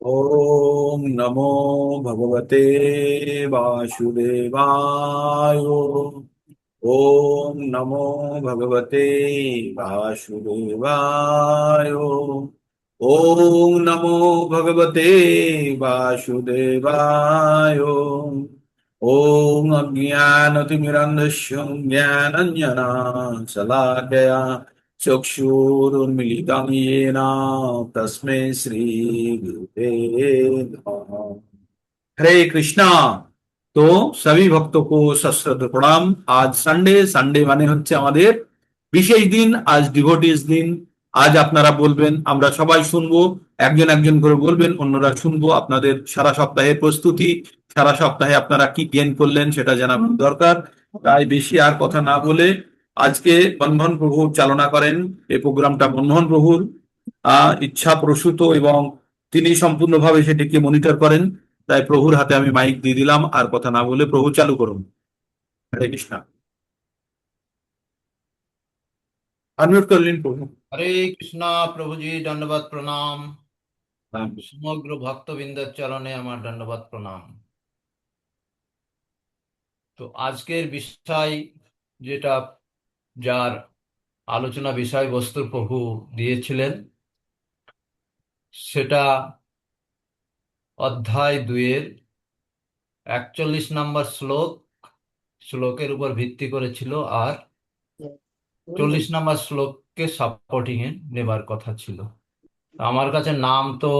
ओम नमो भगवते वासुदेवाय। ओम नमो भगवते वासुदेवाय। ओम नमो भगवते वासुदेवाय। ओम अज्ञानतिमिरन्धस्य ज्ञानञ्जना शलाकया चक्षुरुन्मीलितं येन तस्मै श्रीगुरुवे नमः। हरे कृष्णा। तो सभी भक्तों को सश्रद्ध प्रणाम। आज संडे, संडे মানে হচ্ছে আমাদের বিশেষ দিন। আজ ডিভোটিস দিন। আজ আপনারা বলবেন, আমরা সবাই শুনবো, একজন একজন করে বলবেন, অন্যরা শুনবো। আপনাদের সারা সপ্তাহের প্রস্তুতি, সারা সপ্তাহে আপনারা কি গেইন করলেন সেটা জানা দরকার। তাই বেশি আর কথা না বলে আজকে বন্ধন প্রভু চালনা করেন। এই প্রোগ্রামটা বন্ধন প্রভুর ইচ্ছা প্রসূত এবং তিনি সম্পূর্ণভাবে সেটিকে মনিটর করেন। তাই প্রভুর হাতে আমি মাইক দিয়ে দিলাম, আর কথা না বলে প্রভু চালু করুন। হরে কৃষ্ণ। আনমিউট করলেন প্রভু। হরে কৃষ্ণ। প্রভুজি দণ্ডবাদ প্রণাম। সমগ্র ভক্তবৃন্দের চরণে আমার দণ্ডবাদ প্রণাম। তো আজকের বিষয়, যেটা যার আলোচনা বিষয়বস্তু প্রভু দিয়েছিলেন, সেটা অধ্যায় 2-এর 41 নম্বর শ্লোকের উপর ভিত্তি করেছিল, আর 40 নম্বর শ্লোককে সাপোর্টিং এ নেবার কথা ছিল। আমার কাছে নাম তো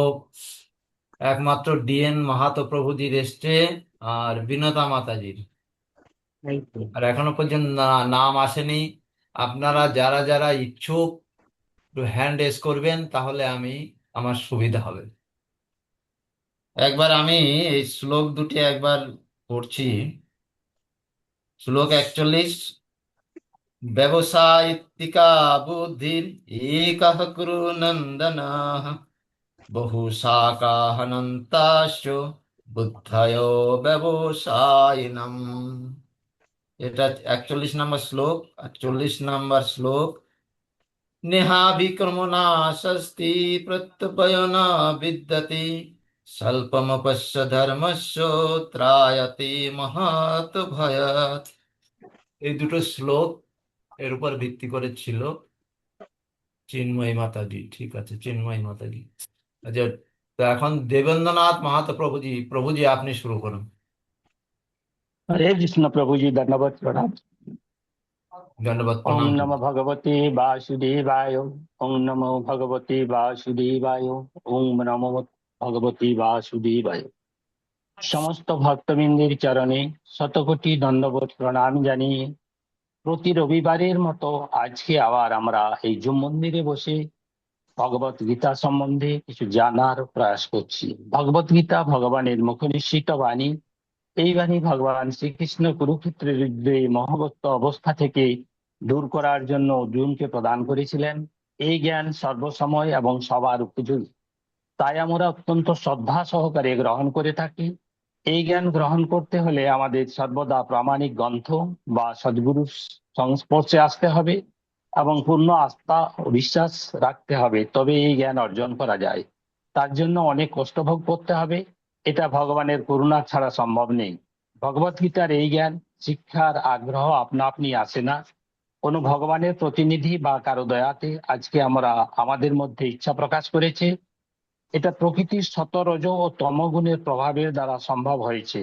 একমাত্র ডিএন মাহাতো প্রভুজির এসছে, আর বিনতা মাতাজির, আর এখনো পর্যন্ত নাম আসেনি। আপনারা যারা যারা ইচ্ছুক একটু হ্যান্ড রেজ করবেন, তাহলে আমার সুবিধা হবে। একবার আমি এই শ্লোক দুটি একবার পড়ছি। শ্লোক 41। ব্যবসায়িকা বুদ্ধির একঃ কুরু নন্দনাঃ বহু শাকাহনন্তাশ্চ বুদ্ধয় ব্যবসায়িনম। এটা 41 নম্বর শ্লোক। আর 40 নম্বর শ্লোক, নেহা বিক্রমণা স্বস্তি প্রত্যপয়না বিদ্যতে স্বল্পমপস্য ধর্মস্য ত্রায়তে মহাত ভয়াত। এই দুটো শ্লোক এর উপর ভিত্তি করে ছিল চিন্ময়ী মাতাজি। ঠিক আছে, চিন্ময়ী মাতাজি। আচ্ছা, তো এখন দেবেন্দ্রনাথ মাহাতো প্রভুজি আপনি শুরু করুন। हरे कृष्ण प्रभु जी दंडवत प्रणाम। ধন্যবাদ, ओम প্রণাম। नमो भगवते वासुदेवाय। ओम नमो भगवते वासुदेवाय। ओम नमो भगवते वासुदेवाय। সমস্ত ভক্তবৃন্দের চরণে শতকোটি দণ্ডবোধ প্রণাম জানিয়ে প্রতি রবিবারের মতো আজকে আবার আমরা এই জুম মন্দিরে বসে ভগবত গীতা সম্বন্ধে কিছু জানার প্রয়াস করছি। ভগবত গীতা ভগবানের মুখনিসৃত বাণী। এই বাণী ভগবান শ্রীকৃষ্ণ কুরুক্ষেত্রের যুদ্ধে মহাবত্ত অবস্থা থেকে দূর করার জন্য অর্জুনকে প্রদান করেছিলেন। এই জ্ঞান সর্বসময় এবং সবার উপযোগী, তাই আমরা অত্যন্ত শ্রদ্ধা সহকারে গ্রহণ করে থাকি। এই জ্ঞান গ্রহণ করতে হলে আমাদের সর্বদা প্রামাণিক গ্রন্থ বা সদ্গুরুর সংস্পর্শে আসতে হবে এবং পূর্ণ আস্থা ও বিশ্বাস রাখতে হবে, তবে এই জ্ঞান অর্জন করা যায়। তার জন্য অনেক কষ্ট ভোগ করতে হবে। এটা ভগবানের করুণা ছাড়া সম্ভব নেই। ভগবত গীতার এই জ্ঞান শিক্ষার আগ্রহ আপনা আপনি আসে না, কোনো ভগবানের প্রতিনিধি বা কারো দয়াতে আজকে আমরা আমাদের মধ্যে ইচ্ছা প্রকাশ করেছে। এটা প্রকৃতির সতরজ ও তম গুণের প্রভাবের দ্বারা সম্ভব হয়েছে।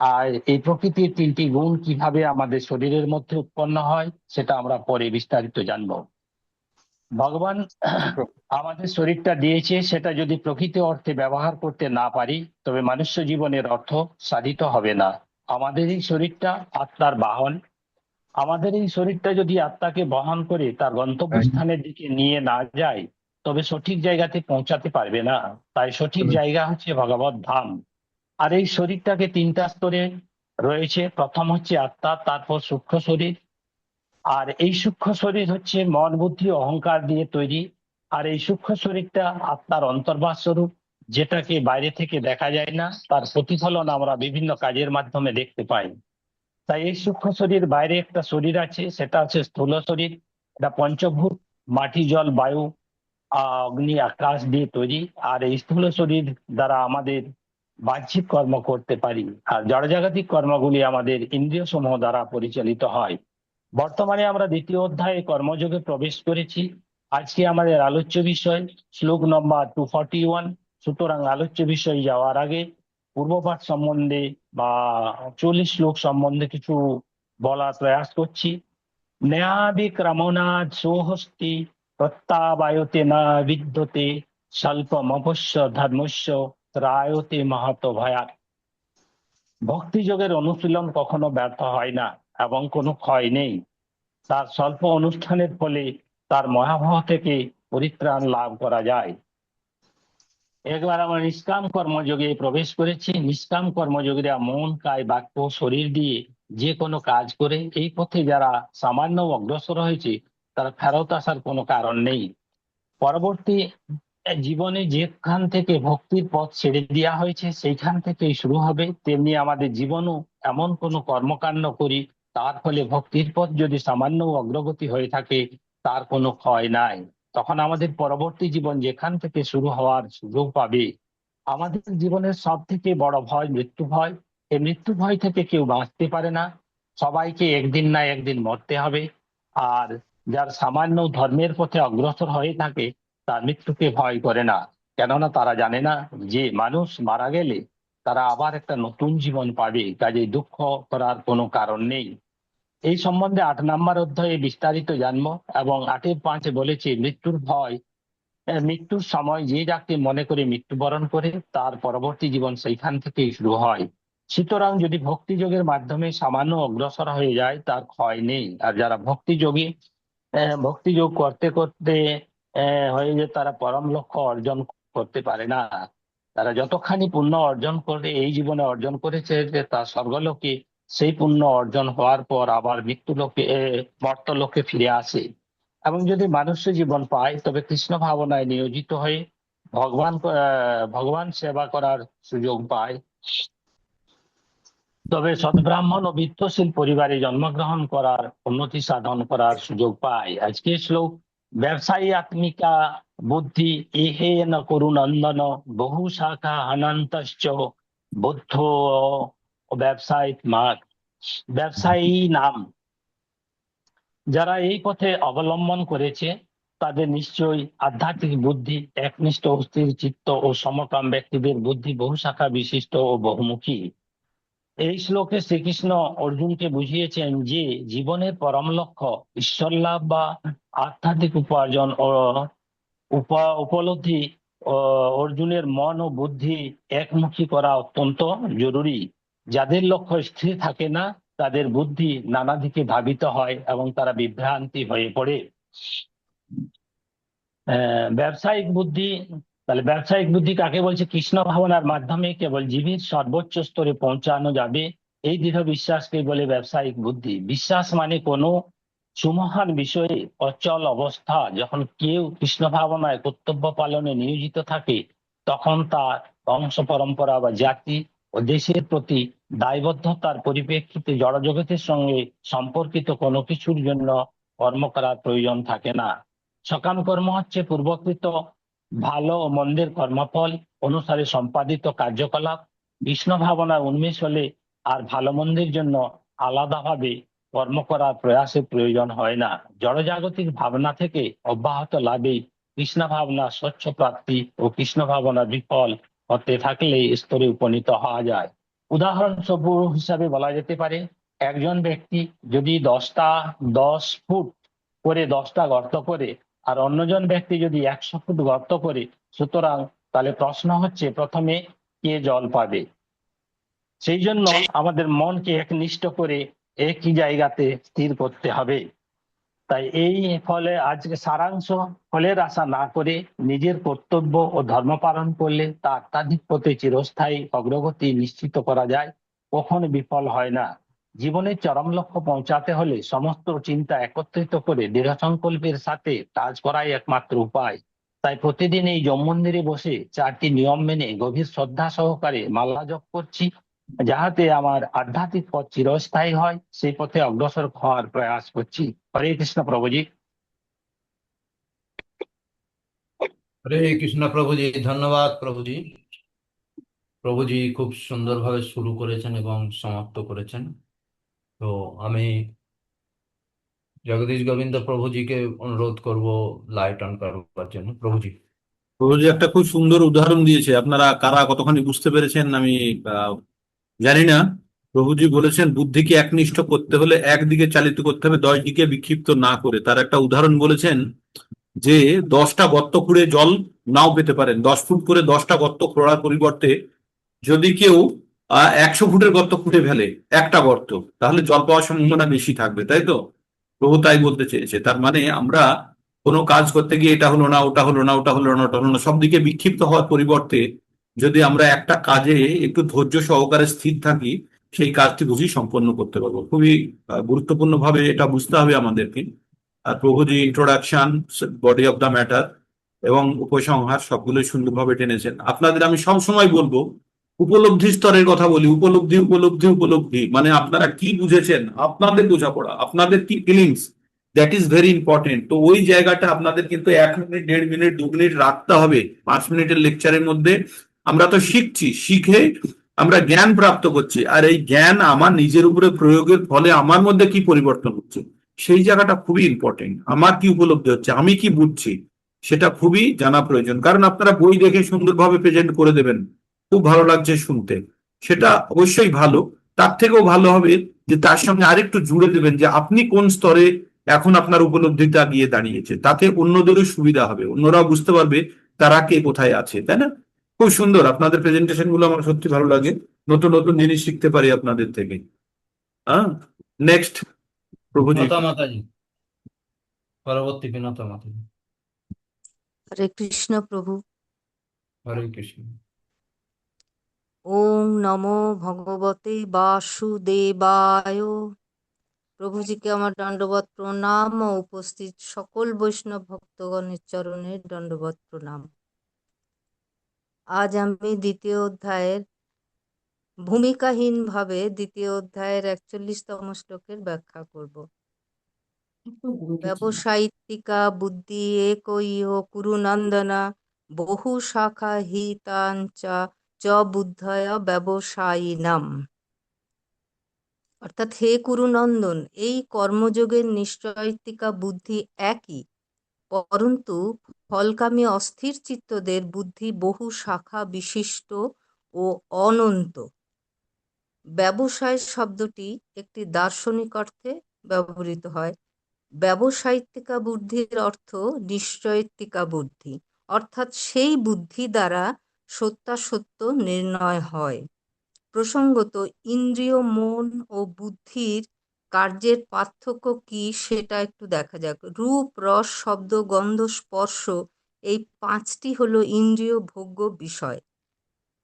আর এই প্রকৃতির তিনটি গুণ কিভাবে আমাদের শরীরের মধ্যে উৎপন্ন হয় সেটা আমরা পরে বিস্তারিত জানবো। ভগবান আমাদের শরীরটা দিয়েছে, সেটা যদি প্রকৃত অর্থে ব্যবহার করতে না পারি তবে মনুষ্য জীবনের অর্থ সাধিত হবে না। আমাদের এই শরীরটা আত্মার বাহন। আমাদের এই শরীরটা যদি আত্মাকে বহন করে তার গন্তব্যস্থানের দিকে নিয়ে না যায় তবে সঠিক জায়গাতে পৌঁছাতে পারবে না। তাই সঠিক জায়গা হচ্ছে ভগবত ধাম। আর এই শরীরটাকে তিনটা স্তরে রয়েছে। প্রথম হচ্ছে আত্মা, তারপর সূক্ষ্ম শরীর। আর এই সূক্ষ্ম শরীর হচ্ছে মন বুদ্ধি অহংকার দিয়ে তৈরি। আর এই সূক্ষ্ম শরীরটা আত্মার অন্তর্বাস স্বরূপ, যেটাকে বাইরে থেকে দেখা যায় না, তার প্রতিফলন আমরা বিভিন্ন কাজের মাধ্যমে দেখতে পাই। তাই এই সূক্ষ্ম শরীর বাইরে একটা শরীর আছে, সেটা হচ্ছে স্থূল শরীর। এটা পঞ্চভূত, মাটি জল বায়ু অগ্নি আকাশ দিয়ে তৈরি, আর এই স্থূল শরীর দ্বারা আমাদের বাহ্যিক কর্ম করতে পারি, আর জড়জাগতিক কর্মগুলি আমাদের ইন্দ্রিয় সমূহ দ্বারা পরিচালিত হয়। বর্তমানে আমরা দ্বিতীয় অধ্যায়ে কর্মযোগে প্রবেশ করেছি। আজকে আমাদের আলোচ্য বিষয় শ্লোক নম্বর 241। সুতরাং আলোচ্য বিষয় যাওয়ার আগে পূর্বপাঠ সম্বন্ধে বা 40 শ্লোক সম্বন্ধে কিছু বলার প্রয়াস করছি। ন্যায়াবিক্রমণাৎ সোহস্তি প্রত্যাবায়তে না বিদ্যতে স্বল্পমপস্য ধর্মস্য ত্রায়তে মাহাতো ভয়াৎ। ভক্তিযোগের অনুশীলন কখনো ব্যর্থ হয় না এবং কোনো ক্ষয় নেই। তার স্বল্প অনুষ্ঠানের ফলে তার মহাভাব থেকে পরিত্রাণ লাভ করা যায়। একবার আমরা নিষ্কাম কর্মযোগে প্রবেশ করেছি। নিষ্কাম কর্মযোগীরা মন, কায়, বাক্য, শরীর দিয়ে যে কোনো কাজ করে। এই পথে যারা সামান্য অগ্রসর হয়েছে তারা ফেরত আসার কোনো কারণ নেই। পরবর্তী জীবনে যেখান থেকে ভক্তির পথ ছেড়ে দেওয়া হয়েছে সেইখান থেকেই শুরু হবে। তেমনি আমাদের জীবনও এমন কোনো কর্মকাণ্ড করি তার ফলে ভক্তির পথ যদি সামান্য অগ্রগতি হয়ে থাকে তার কোনো ক্ষয় নাই। তখন আমাদের পরবর্তী জীবন যেখান থেকে শুরু হওয়ার সুযোগ পাবে। আমাদের জীবনের সব থেকে বড় ভয় মৃত্যু ভয়। এই মৃত্যু ভয় থেকে কেউ বাঁচতে পারে না। সবাইকে একদিন না একদিন মরতে হবে। আর যার সামান্য ধর্মের পথে অগ্রসর হয়ে থাকে তার মৃত্যুকে ভয় করে না, কেননা তারা জানে না যে মানুষ মারা গেলে তারা আবার একটা নতুন জীবন পাবে, কাজে দুঃখ করার কোনো কারণ নেই। এই সম্বন্ধে 8 নম্বর অধ্যায়ে বিস্তারিত জানবো এবং 8-5 বলেছে মৃত্যুর ভয়। মৃত্যুর সময় যে যাকে মনে করে মৃত্যুবরণ করে তার পরবর্তী জীবন সেইখান থেকেই শুরু হয়। সুতরাং যদি ভক্তিযোগের মাধ্যমে সামান্য অগ্রসর হয়ে যায় তার ক্ষয় নেই। আর যারা ভক্তিযোগী ভক্তিযোগ করতে করতে হয়ে যে তারা পরম লক্ষ্য অর্জন করতে পারে না। তারা যতখানি পুণ্য অর্জন করে এই জীবনে অর্জন করেছে যে তার স্বর্গলোকে সেই পুণ্য অর্জন হওয়ার পর আবার মৃত্যুলোকে মর্তলোকে ফিরে আসে। এবং যদি মানুষ্য জীবন পায় তবে কৃষ্ণ ভাবনায় নিয়োজিত হয়ে ভগবান সেবা করার সুযোগ পায়। তবে সদ্ব্রাহ্মণ ও বিত্তশীল পরিবারে জন্মগ্রহণ করার উন্নতি সাধন করার সুযোগ পায়। আজকে শ্লোক ব্যবসায়ী আত্মিকা বুদ্ধি এহে ন করুনন্দন বহু শাখা অনন্তশ্চ বুদ্ধ ব্যবসায়িক মার্গ। ব্যবসায়ী নাম যারা এই পথে অবলম্বন করেছে তাদের নিশ্চয়ই আধ্যাত্মিক বুদ্ধি একনিষ্ঠ স্থির চিত্ত ও সমকাম ব্যক্তিদের বুদ্ধি বহু শাখা বিশিষ্ট ও বহুমুখী। এই শ্লোকে শ্রীকৃষ্ণ অর্জুনকে বুঝিয়েছেন যে জীবনের পরম লক্ষ্য ঈশ্বর লাভ বা আধ্যাত্মিক উপার্জন ও উপলব্ধি অর্জুনের মন ও বুদ্ধি একমুখী করা অত্যন্ত জরুরি। যাদের লক্ষ্য স্থির থাকে না তাদের বুদ্ধি নানা দিকে ধাবিত হয় এবং তারা বিভ্রান্তি হয়ে পড়ে। ব্যবসায়িক বুদ্ধি, তাহলে ব্যবসায়িক বুদ্ধি কাকে বলছে? কৃষ্ণ ভাবনার মাধ্যমে কেবল জীবের সর্বোচ্চ স্তরে পৌঁছানো যাবে এই দৃঢ় বিশ্বাসকে বলে ব্যবসায়িক বুদ্ধি। বিশ্বাস মানে কোনো সুমহান বিষয়ে অচল অবস্থা। যখন কেউ কৃষ্ণ ভাবনায় কর্তব্য পালনে নিয়োজিত থাকে তখন তার বংশ পরম্পরা বা জাতি ও দেশের প্রতি দায়বদ্ধতার পরিপ্রেক্ষিতে জড়জগতের সঙ্গে সম্পর্কিত কোনো কিছুর জন্য কর্ম করার প্রয়োজন থাকে না। সকাম কর্ম হচ্ছে পূর্বকৃত ভালো ও মন্দের কর্মফল অনুসারে সম্পাদিত কার্যকলাপ। কৃষ্ণ ভাবনার উন্মেষ হলে আর ভালো মন্দের জন্য আলাদাভাবে কর্ম করার প্রয়াসের প্রয়োজন হয় না। জড়জাগতিক ভাবনা থেকে অব্যাহত লাভে কৃষ্ণ ভাবনা স্বচ্ছ প্রাপ্তি ও কৃষ্ণ ভাবনা বিফল হতে থাকলে স্তরে উপনীত হওয়া যায়। উদাহরণস্বরূপ হিসাবে বলা যেতে পারে একজন ব্যক্তি যদি 10 ফুট করে 10টা গর্ত করে আর অন্যজন ব্যক্তি যদি 100 ফুট গর্ত করে, সুতরাং তাহলে প্রশ্ন হচ্ছে প্রথমে কে জল পাবে? সেই জন্য আমাদের মনকে একনিষ্ঠ করে একই জায়গাতে স্থির করতে হবে। তাই এই ফলে আজকে সারাংশ ফলের আশা না করে নিজের কর্তব্য ও ধর্ম পালন করলে তা আধ্যাত্মিক পথে চিরস্থায়ী অগ্রগতি নিশ্চিত করা যায়, কখনো বিফল হয় না। জীবনের চরম লক্ষ্য পৌঁছাতে হলে সমস্ত চিন্তা একত্রিত করে দৃঢ় সংকল্পের সাথে কাজ করাই একমাত্র উপায়। তাই প্রতিদিন এই জম মন্দিরে বসে 4টি নিয়ম মেনে গভীর শ্রদ্ধা সহকারে মালা জপ করছি, যাহাতে আমার আধ্যাত্মিক পথ চিরস্থায়ী হয় সেই পথে অগ্রসর হওয়ার প্রয়াস করছি। হরে কৃষ্ণ প্রভুজি। হরে কৃষ্ণ প্রভুজি, ধন্যবাদ প্রভুজি। প্রভুজি খুব সুন্দরভাবে শুরু করেছেন এবং সমাপ্ত করেছেন। তো আমি জগদীশ গোবিন্দ প্রভুজিকে অনুরোধ করব লাইট অন করবার জন্য। প্রভুজি। প্রভুজি একটা খুব সুন্দর উদাহরণ দিয়েছে, আপনারা কারা কতখানি বুঝতে পেরেছেন আমি জানি না। প্রভুজি বলেছেন বুদ্ধিকে একনিষ্ঠ করতে হলে একদিকে চালিত করতে হবে, 10 দিকে বিক্ষিপ্ত না করে। তার একটা উদাহরণ বলেছেন যে 10টা গর্ত খুঁড়ে জল নাও পেতে পারেন, 10 ফুট করে 10টা গর্ত খোঁড়ার পরিবর্তে যদি কেউ 100 ফুটের গর্ত খুঁড়ে ফেলে, একটা গর্ত, তাহলে জল পাওয়ার সম্ভাবনা বেশি থাকবে, তাই তো? প্রভু তাই বলতে চেয়েছে। তার মানে আমরা কোনো কাজ করতে গিয়ে এটা হলো না, ওটা হলো না, ওটা হলো না, ওটা হলো না, সব দিকে বিক্ষিপ্ত হওয়ার পরিবর্তে যদি আমরা একটা কাজে একটু ধৈর্য সহকারে স্থির থাকি, সেই কাজটি বুঝি সম্পন্ন করতে পারবো। খুবই গুরুত্বপূর্ণ ভাবে এটা বুঝতে হবে আমাদেরকে। আর Prabhuji introduction, body of the matter এবং উপসংহার সবগুলোই সুন্দরভাবে টেনেছেন। আপনাদের আমি সব সময় বলবো, উপলব্ধি স্তরের কথা বলি। উপলব্ধি, উপলব্ধি, উপলব্ধি মানে আপনারা কি বুঝেছেন, আপনাদের বোঝাপড়া, আপনাদের কি feelings, that is very important. তো ওই জায়গাটা আপনাদের কিন্তু 1 মিনিট, 1.5 মিনিট, 2 মিনিট রাখতে হবে 5 মিনিটের লেকচারের মধ্যে। আমরা তো শিখছি, শিখে আমরা জ্ঞান প্রাপ্ত করছি, আর এই জ্ঞান আমার নিজের উপরে প্রয়োগের ফলে আমার মধ্যে কি পরিবর্তন হচ্ছে, সেই জায়গাটা খুবই ইম্পর্টেন্ট। আমার কি উপলব্ধি হচ্ছে, আমি কি বুঝছি, সেটা খুবই জানা প্রয়োজন। কারণ আপনারা বই দেখে সুন্দরভাবে প্রেজেন্ট করে দেবেন, খুব ভালো লাগছে শুনতে, সেটা অবশ্যই ভালো। তার থেকেও ভালো হবে যে তার সঙ্গে আরেকটু জুড়ে দেবেন যে আপনি কোন স্তরে এখন আপনার উপলব্ধিটা গিয়ে দাঁড়িয়েছে। তাতে অন্যদেরও সুবিধা হবে, অন্যরাও বুঝতে পারবে তারা কে কোথায় আছে, তাই না? খুব সুন্দর আপনাদের প্রেজেন্টেশন গুলো, আমার সত্যি ভালো লাগে। নতুন নতুন জিনিস শিখতে পারি আপনাদের থেকে। হ্যাঁ, নেক্সট প্রভুজি। বিনতা মাতাজি, পরবর্তী বিনতা মাতাজি। হরে কৃষ্ণ প্রভু। হরে কৃষ্ণ। ওম নমো ভগবতে বাসুদেবায়। প্রভুজিকে আমার দণ্ডবত প্রণাম ও উপস্থিত সকল বৈষ্ণব ভক্তগণের চরণে দণ্ডবত প্রণাম। আজ আমি দ্বিতীয় অধ্যায়ের ভূমিকাহীন ভাবে দ্বিতীয় অধ্যায়ের 41তম শ্লোকের ব্যাখ্যা করব। ব্যবসায়িত্তিকা বুদ্ধি একৈহ কুরুনন্দনা বহু শাখা হিতাঞ্চা চ বুদ্ধয়া ব্যবসায়িনাম। অর্থাৎ হে কুরুনন্দন, এই কর্মযোগের নিশ্চয়িকা বুদ্ধি একই, পরন্তু ফলকামী অস্থির চিত্তদের বুদ্ধি বহু শাখা বিশিষ্ট ও অনন্ত। ব্যবসায় শব্দটি একটি দার্শনিক অর্থে ব্যবহৃত হয়। ব্যবসায়িত্তিকা বুদ্ধির অর্থ নিশ্চয়িত্তিকা বুদ্ধি, অর্থাৎ সেই বুদ্ধি দ্বারা সত্যাসত্য নির্ণয় হয়। প্রসঙ্গত ইন্দ্রিয়, মন ও বুদ্ধির কার্যের পার্থক্য কি সেটা একটু দেখা যাক। রূপ, রস, শব্দ, গন্ধ, স্পর্শ, এই 5টি হলো ইন্দ্রিয় ভোগ্য বিষয়।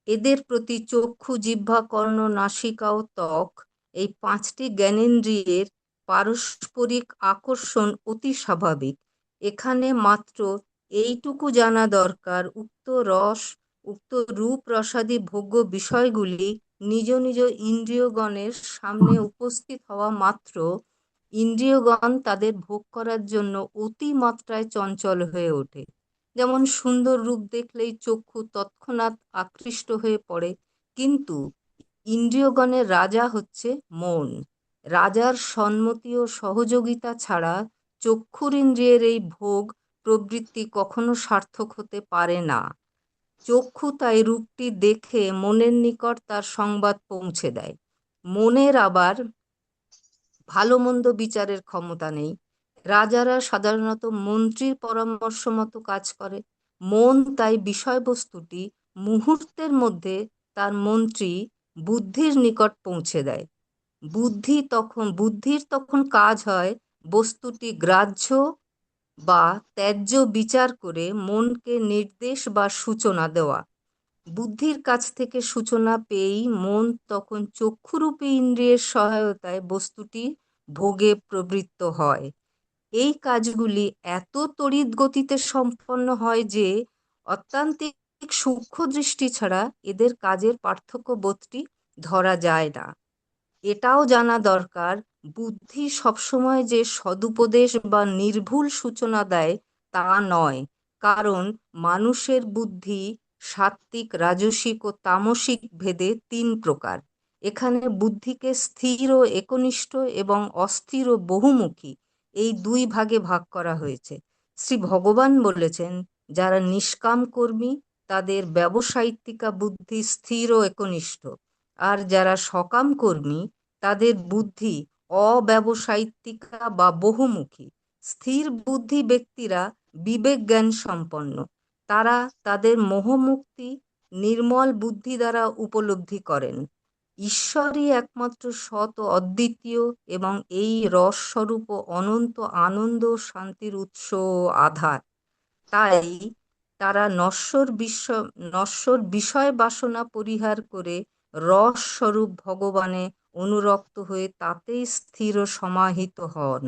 এদের প্রতি চক্ষু, জিহ্বা, কর্ণ, নাসিকা ও ত্বক, এই 5টি জ্ঞানেন্দ্রিয়ের পারস্পরিক আকর্ষণ অতি স্বাভাবিক। এখানে মাত্র এইটুকু জানা দরকার, উক্ত রস, উক্ত রূপ রসাদি ভোগ্য বিষয়গুলি নিজ নিজ ইন্দ্রিয়গণের সামনে উপস্থিত হওয়া মাত্র ইন্দ্রিয়গণ তাদের ভোগ করার জন্য অতি মাত্রায় চঞ্চল হয়ে ওঠে। যেমন সুন্দর রূপ দেখলেই চক্ষু তৎক্ষণাৎ আকৃষ্ট হয়ে পড়ে, কিন্তু ইন্দ্রিয়গণের রাজা হচ্ছে মন। রাজার সম্মতি ও সহযোগিতা ছাড়া চক্ষুর ইন্দ্রিয়ের এই ভোগ প্রবৃত্তি কখনো সার্থক হতে পারে না। চক্ষু তাই রূপটি দেখে মনের নিকট তার সংবাদ পৌঁছে দেয়। মনের আবার ভালো মন্দ বিচারের ক্ষমতা নেই। রাজারা সাধারণত মন্ত্রীর পরামর্শ মতো কাজ করে। মন তাই বিষয়বস্তুটি মুহূর্তের মধ্যে তার মন্ত্রী বুদ্ধির নিকট পৌঁছে দেয়। বুদ্ধির তখন কাজ হয় বস্তুটি গ্রাহ্য বা ত্যায্য বিচার করে মনকে নির্দেশ বা সূচনা দেওয়া। বুদ্ধির কাছ থেকে সূচনা পেয়েই মন তখন চক্ষুরূপী ইন্দ্রিয়ের সহায়তায় বস্তুটি ভোগে প্রবৃত্ত হয়। এই কাজগুলি এত তড়িৎ গতিতে সম্পন্ন হয় যে অত্যন্তিক সূক্ষ্ম দৃষ্টি ছাড়া এদের কাজের পার্থক্য বোধটি ধরা যায় না। এটাও জানা দরকার, বুদ্ধি সবসময় যে সদুপদেশ বা নির্ভুল সূচনা দেয় তা নয়, কারণ মানুষের বুদ্ধি সাত্ত্বিক, রাজসিক ও তামসিক ভেদে 3 প্রকার। এখানে বুদ্ধিকে স্থির ও একনিষ্ঠ এবং অস্থির ও বহুমুখী এই 2 ভাগে ভাগ করা হয়েছে। শ্রী ভগবান বলেছেন, যারা নিষ্কাম কর্মী তাদের ব্যবসায়িত্বিকা বুদ্ধি স্থির ও একনিষ্ঠ, আর যারা সকাম কর্মী তাদের বুদ্ধি অব্যবসায়িত্বিকা বা বহুমুখী। স্থির বুদ্ধি ব্যক্তিরা বিবেক জ্ঞান সম্পন্ন। তারা তাদের মোহমুক্তি নির্মল বুদ্ধি দ্বারা উপলব্ধি করেন। ঈশ্বরই একমাত্র সৎ ও অদ্বিতীয় এবং এই রসস্বরূপ ও অনন্ত আনন্দ ও শান্তির উৎস ও আধার। তাই তারা নশ্বর বিষয় বাসনা পরিহার করে রসস্বরূপ ভগবানে অনুরক্ত হয়ে তাতেই স্থির ও সমাহিত হন।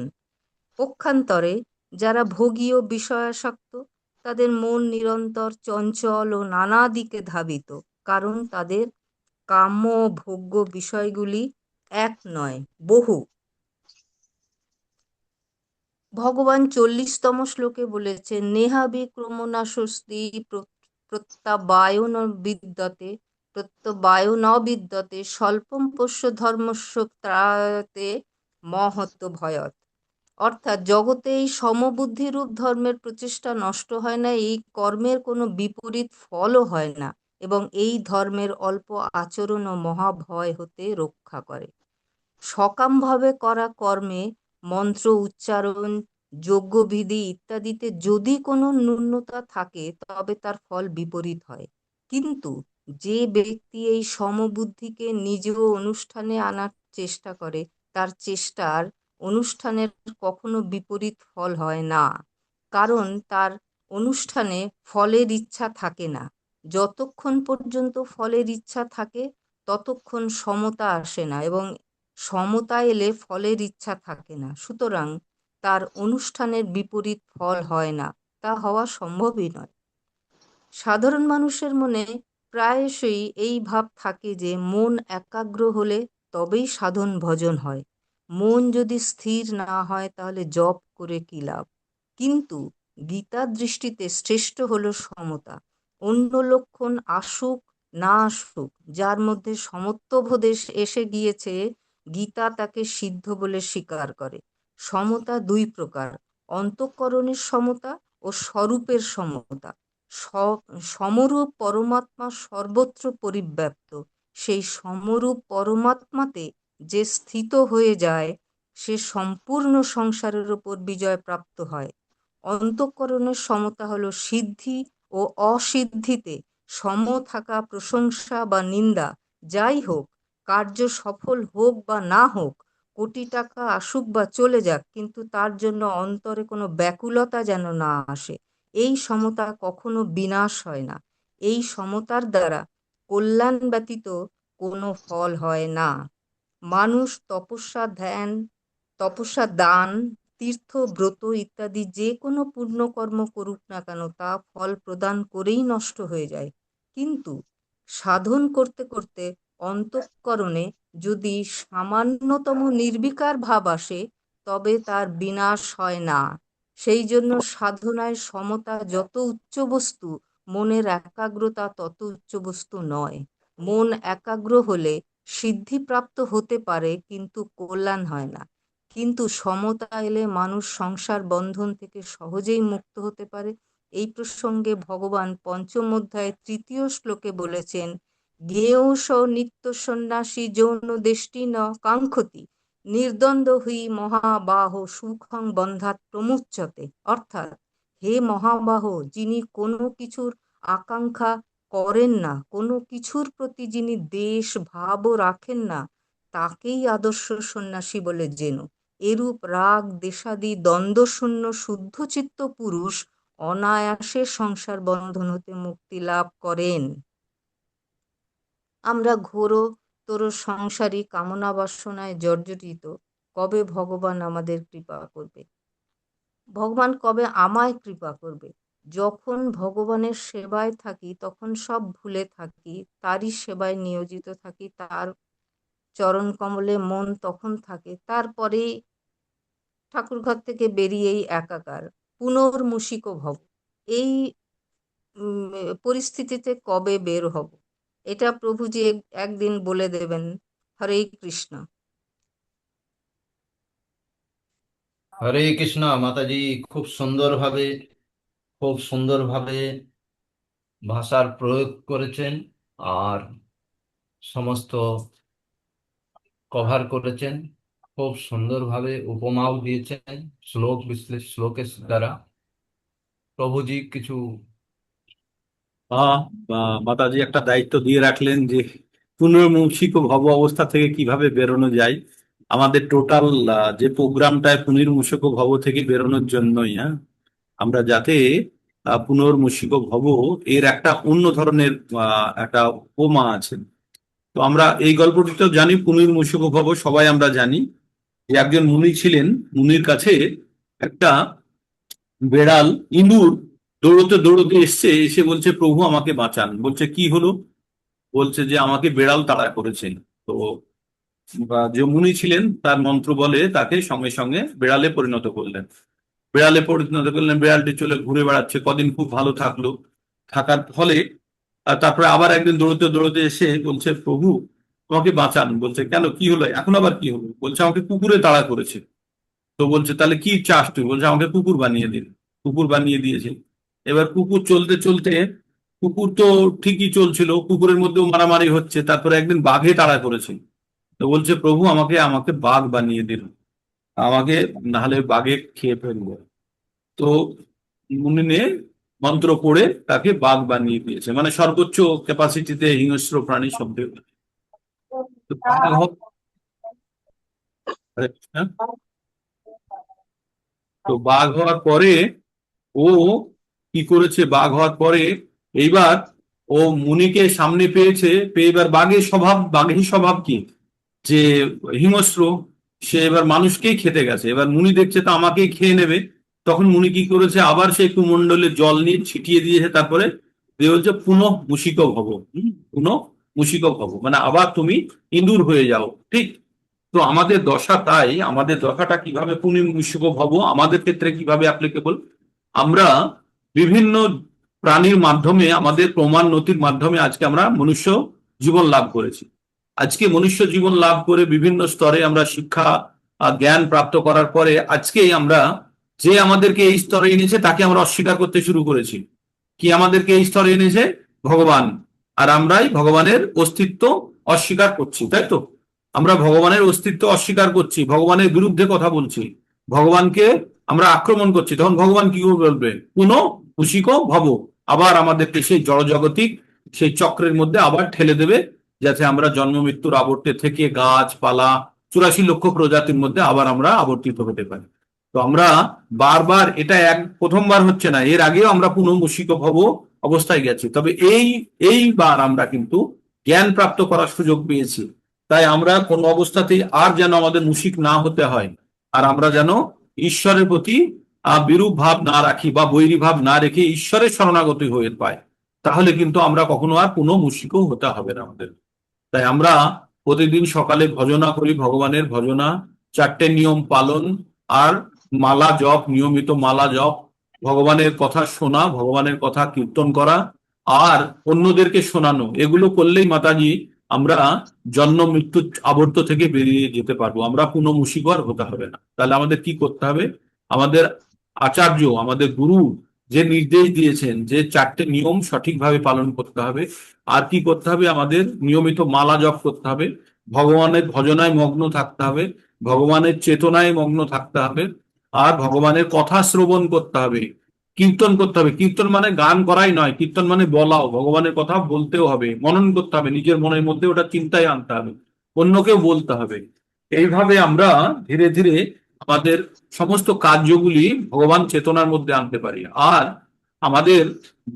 পক্ষান্তরে যারা ভোগী ও বিষয়াসক্ত তাদের মন নিরন্তর চঞ্চল ও নানা দিকে ধাবিত, কারণ তাদের কাম্য ও ভোগ্য বিষয়গুলি এক নয়, বহু। ভগবান 40তম শ্লোকে বলেছেন, নেহাবি ক্রমণাস্বস্তি প্রত্যাবায়ন বিদ্যতে প্রত্যবায়ন বিদ্যতে স্বল্পম পশ্য ধর্মস্য ত্রায়তে মহত্ব ভয়ৎ। অর্থাৎ জগতে এই সমবুদ্ধিরূপ ধর্মের প্রচেষ্টা নষ্ট হয় না, এই কর্মের কোনো বিপরীত ফলও হয় না, এবং এই ধর্মের অল্প আচরণ ও মহাভয় হতে রক্ষা করে। সকামভাবে করা কর্মে মন্ত্র উচ্চারণ, যজ্ঞবিধি ইত্যাদিতে যদি কোনো ন্যূনতা থাকে তবে তার ফল বিপরীত হয়। কিন্তু যে ব্যক্তি এই সমবুদ্ধিকে নিজ অনুষ্ঠানে আনার চেষ্টা করে তার চেষ্টার অনুষ্ঠানের কখনো বিপরীত ফল হয় না, কারণ তার অনুষ্ঠানে ফলের ইচ্ছা থাকে না। যতক্ষণ পর্যন্ত ফলের ইচ্ছা থাকে ততক্ষণ সমতা আসে না, এবং সমতা এলে ফলের ইচ্ছা থাকে না। সুতরাং তার অনুষ্ঠানের বিপরীত ফল হয় না, তা হওয়া সম্ভবই নয়। সাধারণ মানুষের মনে প্রায়শই এই ভাব থাকে যে মন একাগ্র হলে তবেই সাধন ভজন হয়। মন যদি স্থির না হয় তাহলে জপ করে কি লাভ? কিন্তু গীতার দৃষ্টিতে শ্রেষ্ঠ হলো সমতা। অন্য লক্ষণ আসুক না আসুক, যার মধ্যে সমত্ববোধ এসে গিয়েছে গীতা তাকে সিদ্ধ বলে স্বীকার করে। সমতা 2 প্রকার, অন্তঃকরণের সমতা ও স্বরূপের সমতা। সমরূপ পরমাত্মা সর্বত্র পরিব্যাপ্ত। সেই সমরূপ পরমাত্মাতে যে স্থিত হয়ে যায় সে সম্পূর্ণ সংসারের উপর বিজয় প্রাপ্ত হয়। অন্তঃকরণের সমতা হলো সিদ্ধি ও অসিদ্ধিতে সম থাকা, প্রশংসা বা নিন্দা যাই হোক, কার্য সফল হোক বা না হোক, কোটি টাকা আসুক বা চলে যাক, কিন্তু তার জন্য অন্তরে কোনো ব্যাকুলতা যেন না আসে। এই সমতা কখনো বিনাশ হয় না। এই সমতার দ্বারা কল্যাণ ব্যতীত কোনো ফল হয় না। মানুষ তপস্যা, দান, তীর্থ, ব্রত ইত্যাদি যে কোনো পুণ্যকর্ম করুক না কেন তা ফল প্রদান করেই নষ্ট হয়ে যায়। কিন্তু সাধন করতে করতে অন্তঃকরণে যদি সামান্যতম নির্বিকার ভাব আসে তবে তার বিনাশ হয় না। সেই জন্য সাধনায় সমতা যত উচ্চ বস্তু, মনের একাগ্রতা তত উচ্চ বস্তু নয়। মন একাগ্র হলে সিদ্ধিপ্রাপ্ত হতে পারে কিন্তু কল্যাণ হয় না। কিন্তু সমতা এলে মানুষ সংসার বন্ধন থেকে সহজেই মুক্ত হতে পারে। এই প্রসঙ্গে ভগবান পঞ্চম অধ্যায়ে 3য় শ্লোকে বলেছেন, জ্ঞেয় স নিত্য সন্ন্যাসী যৌন দেষ্টি ন কাঙ্ক্ষতি নির্দ্বন্দ্ব হি মহাবাহ সুখং বন্ধাত প্রমুচ্যতে। অর্থাৎ, হে মহাবাহ, যিনি কোনো কিছুর আকাঙ্ক্ষা করেন না, কোনো কিছুর প্রতি যিনি দ্বেষ ভাবও রাখেন না, তাকেই আদর্শ সন্ন্যাসী বলে জেনো। এরূপ রাগ দ্বেষাদি দ্বন্দ্বশূন্য শুদ্ধচিত্ত পুরুষ অনায়াসে সংসার বন্ধন হতে মুক্তি লাভ করেন। আমরা ঘোরতর সংসারী কামনা বাসনায় জর্জরিত। কবে ভগবান আমাদের কৃপা করবে? ভগবান কবে আমায় কৃপা করবে? যখন ভগবানের সেবায় থাকি তখন সব ভুলে থাকি, তারই সেবায় নিয়োজিত থাকি, তার চরণ কমলে মন তখন থাকে। তারপরে ঠাকুরঘর থেকে বেরিয়েই একাকার, পুনর্মূষিক ভব। এই পরিস্থিতিতে কবে বের হব, এটা প্রভুজি একদিন বলে দেবেন। হরে কৃষ্ণ। হরে কৃষ্ণ মাতাজি। খুব সুন্দরভাবে খুব সুন্দরভাবে ভাষার প্রয়োগ করেছেন, আর সমস্ত কভার করেছেন। খুব সুন্দরভাবে উপমাও দিয়েছেন শ্লোকের দ্বারা। প্রভুজি কিছু মাতাজি একটা দায়িত্ব দিয়ে রাখলেন যে পুনর্মৌখিক ভব অবস্থা থেকে কিভাবে বেরোনো যায়। আমাদের টোটাল যে প্রোগ্রামটায় পুনর্মূষক ভব থেকে বেরোনোর জন্যই, হ্যাঁ, আমরা যাতে পুনর্মূষিক ভব এর একটা অন্য ধরনের একটা উপমা আছে। তো আমরা এই গল্পটি তো জানি, পুনর্মূষক ভব সবাই আমরা জানি যে একজন মুনি ছিলেন। মুনির কাছে একটা বেড়াল ইঁদুর দৌড়তে দৌড়তে এসছে, এসে বলছে, প্রভু আমাকে বাঁচান। বলছে, কি হলো? বলছে যে আমাকে বেড়াল তাড়া করেছে। তো যে মুনি ছিলেন তার মন্ত্র বলে তাকে সঙ্গে সঙ্গে বেড়ালে পরিণত করলেন। বেড়ালে পরিণত করলেন, বেড়ালটি চলে ঘুরে বেড়াচ্ছে, কদিন খুব ভালো থাকলো। থাকার ফলে তারপরে আবার একদিন দৌড়তে দৌড়তে এসে বলছে, প্রভু আমাকে বাঁচান। বলছে, কেন, কি হলো? এখন আবার কি হলো? বলছে, আমাকে কুকুরে তাড়া করেছে। তো বলছে, তাহলে কি চাস তুই? বলছে, আমাকে কুকুর বানিয়ে দিন। কুকুর বানিয়ে দিয়েছে। এবার কুকুর চলতে চলতে, কুকুর তো ঠিকই চলছিল, কুকুরের মধ্যেও মারামারি হচ্ছে, তারপরে একদিন বাঘে তাড়া করেছে। তো বলছে, প্রভু আমাকে আমাকে বাঘ বানিয়ে দিন, আমাকে নাহলে বাঘে খেয়ে ফেলবো। তো মুনি মন্ত্র পড়ে তাকে বাঘ বানিয়ে দিয়েছে, মানে সর্বোচ্চ ক্যাপাসিটিতে হিংস্র প্রাণী শব্দ। তো বাঘ তো বাঘ হওয়ার পরে ও কি করেছে? বাঘ হওয়ার পরে এইবার ও মুনিকে সামনে পেয়েছে, পেয়ে এবার বাঘের স্বভাব কি, যে হিংস্র, সে এবার মানুষকেই খেতে গেছে। এবার মুনি দেখছে তো আমাকেই খেয়ে নেবে। তখন মুনি কি করেছে, আবার সেই কুমণ্ডলে জল নিয়ে ছিটিয়ে দিয়েছে। তারপরে দিয়ে বলছে, পুনঃ মুষিক ভব। পুনঃ মুষিক ভব মানে আবার তুমি ইঁদুর হয়ে যাও। ঠিক। তো আমাদের দশা তাই, আমাদের দশাটা কিভাবে পুনর্মূষিক ভব আমাদের ক্ষেত্রে কিভাবে অ্যাপ্লিকেবল? আমরা বিভিন্ন প্রাণীর মাধ্যমে, আমাদের প্রমাণ নথির মাধ্যমে আজকে আমরা মনুষ্য জীবন লাভ করেছি। আজকে মনুষ্য জীবন লাভ করে বিভিন্ন স্তরে আমরা শিক্ষা জ্ঞান প্রাপ্ত করার পরে আজকে আমরা যে আমাদেরকে এই স্তরে এনেছে তাকে আমরা অস্বীকার করতে শুরু করেছি। কি আমাদেরকে এই স্তরে এনেছে? ভগবান। আর আমরাই ভগবানের অস্তিত্ব অস্বীকার করছি, তাই তো? আমরা ভগবানের অস্তিত্ব অস্বীকার করছি, ভগবানের বিরুদ্ধে কথা বলছি, ভগবানকে আমরা আক্রমণ করছি। তখন ভগবান কি করে বলবে? পুনঃ মুষিক ভব। আবার আমাদেরকে সেই জড়জগতিক সেই চক্রের মধ্যে আবার ঠেলে দেবে, যাতে আমরা জন্ম মৃত্যুর আবর্তে থেকে গাছপালা 84 লক্ষ প্রজাতির মধ্যে আবার আমরা আবর্তিত হতে পারি। তো আমরা বারবার, এটা প্রথমবার হচ্ছে না, এর আগেও আমরা পুনঃ মুষিক ভব অবস্থায় গেছি। তবে এইবার আমরা কিন্তু জ্ঞান প্রাপ্ত করার সুযোগ পেয়েছি। তাই আমরা কোনো অবস্থাতেই আর যেন আমাদের মুশিক না হতে হয়, আর আমরা যেন ঈশ্বরের প্রতি বিরূপ ভাব না রাখি বা বৈরী ভাব না রেখে ঈশ্বরের শরণাগতি হয়ে পাই। তাহলে কিন্তু আমরা কখনো আর পুনঃ মুশিকও হতে হবে না আমাদের। তাই আমরা প্রতিদিন সকালে ভজনা করি, ভগবানের ভজনা, 4টে নিয়ম পালন, আর মালা জপ, নিয়মিত মালা জপ, ভগবানের কথা শোনা, ভগবানের কথা কীর্তন করা, আর অন্যদেরকে শোনানো। এগুলো করলেই মাতাজি আমরা জন্ম মৃত্যু আবর্ত থেকে বেরিয়ে যেতে পারবো, আমরা পুনঃ মুশিকর হতে হবে না। তাহলে আমাদের কি করতে হবে? আমাদের আচার্য, আমাদের গুরু যে নির্দেশ দিয়েছেন যে 4টে নিয়ম সঠিকভাবে পালন করতে হবে। আর কি করতে হবে? আমাদের নিয়মিত মালা জপ করতে হবে, ভগবানের ভজনায় মগ্ন থাকতে হবে, ভগবানের চেতনায় মগ্ন থাকতে হবে, আর ভগবানের কথা শ্রবণ করতে হবে, কীর্তন করতে হবে। কীর্তন মানে গান করাই নয়, কীর্তন মানে বলাও, ভগবানের কথা বলতেও হবে, মনন করতে হবে, নিজের মনের মধ্যে ওটা চিন্তায় আনতে হবে, অন্যকেও বলতে হবে। এইভাবে আমরা ধীরে ধীরে আমাদের সমস্ত কার্যগুলি ভগবান চেতনার মধ্যে আনতে পারি। আর আমাদের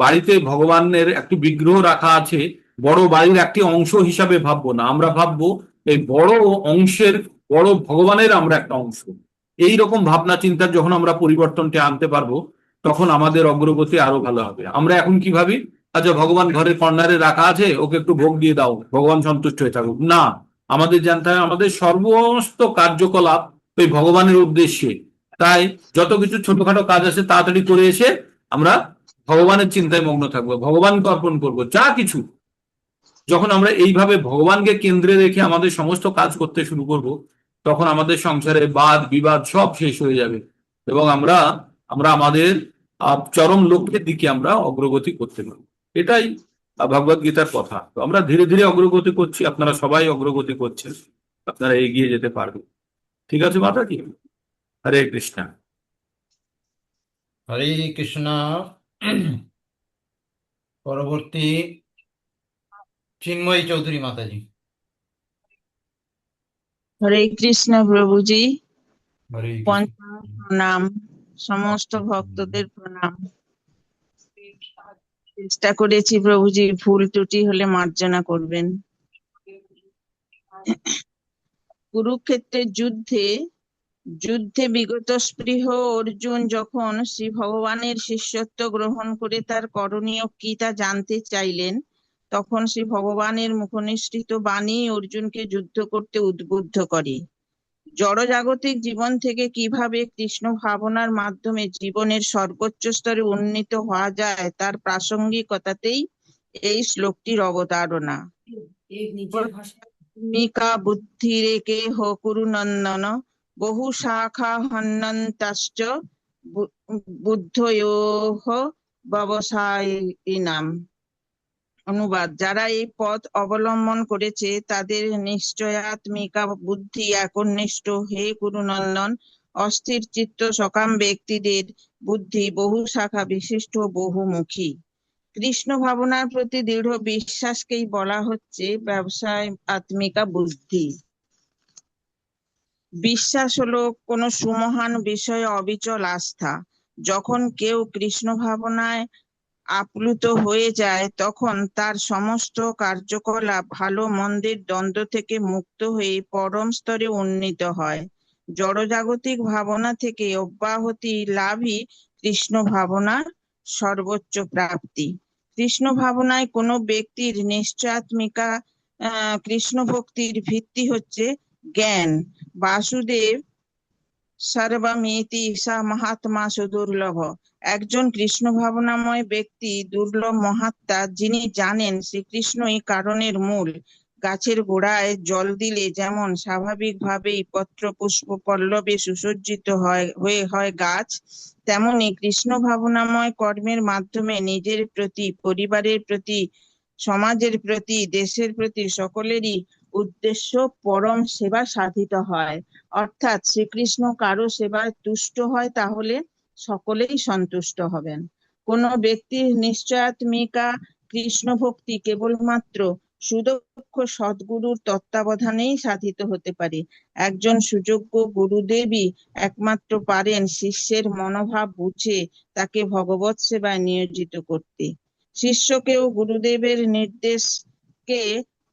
বাড়িতে ভগবানের একটি বিগ্রহ রাখা আছে, বড় বাড়ির একটি অংশ হিসাবে ভাববো না, আমরা ভাববো এই বড় অংশের, বড় ভগবানের আমরা একটা অংশ। এই রকম ভাবনা চিন্তার যখন আমরা পরিবর্তনটা আনতে পারবো, তখন আমাদের অগ্রগতি আরো ভালো হবে। আমরা এখন কি ভাবি, আচ্ছা ভগবান ঘরের কর্নারে রাখা আছে, ওকে একটু ভোগ দিয়ে দাও, ভগবান সন্তুষ্ট হয়ে থাকুক। না, আমাদের জানতে হবে আমাদের সমস্ত কার্যকলাপ ওই ভগবানের উদ্দেশ্যে। তাই যত কিছু ছোটখাটো কাজ আছে তাড়াতাড়ি করে এসে আমরা ভগবানের চিন্তায় মগ্ন থাকবো, ভগবানকে অর্পণ করবো যা কিছু। যখন আমরা এইভাবে ভগবানকে কেন্দ্রে রেখে আমাদের সমস্ত কাজ করতে শুরু করব, তখন আমাদের সংসারে বাদ বিবাদ সব শেষ হয়ে যাবে এবং আমরা আমরা আমাদের চরম লক্ষ্যের দিকে আমরা অগ্রগতি করতে পারবো। এটাই ভগবদ গীতার কথা। তো আমরা ধীরে ধীরে অগ্রগতি করছি, আপনারা সবাই অগ্রগতি করছেন, আপনারা এগিয়ে যেতে পারবেন। ঠিক আছে মাতাজি, হরে কৃষ্ণা। হরে কৃষ্ণ। পরবর্তী চিন্ময়ী চৌধুরী মাতাজি। হরে কৃষ্ণ প্রভুজি, হরে কৃষ্ণ। পঞ্চাশ প্রণাম, সমস্ত ভক্তদের প্রণাম। চেষ্টা করেছি প্রভুজি, ভুল ত্রুটি হলে মার্জনা করবেন। কুরুক্ষেত্রের যুদ্ধে বিগত স্পৃহ অর্জুন যখন শ্রী ভগবানের শিষ্যত্ব গ্রহণ করে তার করণীয় কি তা জানতে চাইলেন, তখন শ্রী ভগবানের মুখনিসৃত বাণী অর্জুনকে যুদ্ধ করতে উদ্বুদ্ধ করে। জড়জাগতিক জীবন থেকে কিভাবে কৃষ্ণ ভাবনার মাধ্যমে জীবনের সর্বোচ্চ স্তরে উন্নীত হওয়া যায় তার প্রাসঙ্গিকতাতেই এই শ্লোকটির অবতারণা। ভূমিকা বুদ্ধিরেকে হ কুরুনন্দন বহু শাখা হন্যন্তাশ্চ বুদ্ধয়োঃ ব্যবসায়িনাম। অনুবাদ: যারা এই পথ অবলম্বন করেছে তাদের নিশ্চয়াত্মিকা বুদ্ধি একনিষ্ঠ। হে কুরুনন্দন, অস্থির চিত্ত সকাম ব্যক্তিদের বুদ্ধি বহু শাখা বিশিষ্ট, বহুমুখী। কৃষ্ণ ভাবনার প্রতি দৃঢ় বিশ্বাসকেই বলা হচ্ছে ব্যবসায় আত্মিকা বুদ্ধি। বিশ্বাস হলো কোনো সুমহান বিষয়ে অবিচল আস্থা। যখন কেউ কৃষ্ণ ভাবনায় আপ্লুত হয়ে যায় তখন তার সমস্ত কার্যকলাপ ভালো মন্দের দ্বন্দ্ব থেকে মুক্ত হয়ে পরম স্তরে উন্নীত হয়। জড়জাগতিক ভাবনা থেকে অব্যাহতি লাভই কৃষ্ণ ভাবনার সর্বোচ্চ প্রাপ্তি। কৃষ্ণ ভাবনায় কোনো ব্যক্তির নিশ্চয়াত্মিকা কৃষ্ণ ভক্তির ভিত্তি হচ্ছে জ্ঞান। বাসুদেব সর্বমিতি সা মহাত্মা সুদুর্লভ। একজন কৃষ্ণ ভাবনাময় ব্যক্তি দুর্লভ মহাত্মা, যিনি জানেন শ্রীকৃষ্ণই কারণের মূল। গাছের গোড়ায় জল দিলে যেমন স্বাভাবিকভাবেই পত্র পুষ্প পল্লবে সুসজ্জিত হয় গাছ, তেমনি কৃষ্ণ ভাবনাময় কর্মের মাধ্যমে নিজের প্রতি, পরিবারের প্রতি, সমাজের প্রতি, দেশের প্রতি সকলেরই উদ্দেশ্য পরম সেবা সাধিত হয়। অর্থাৎ শ্রীকৃষ্ণ কারো সেবায় তুষ্ট হয় তাহলে সকলেই সন্তুষ্ট হবেন। কোনো ব্যক্তির নিশ্চয়াত্মিকা কৃষ্ণ ভক্তি কেবলমাত্র সুদক্ষ সদ্গুরুর তত্ত্বাবধানেই সাধিত হতে পারে। একজন সুযোগ্য গুরুদেবই একমাত্র পারেন শিষ্যের মনোভাব বুঝে তাকে ভগবৎ সেবায় নিয়োজিত করতে। শিষ্যকেও গুরুদেবের নির্দেশকে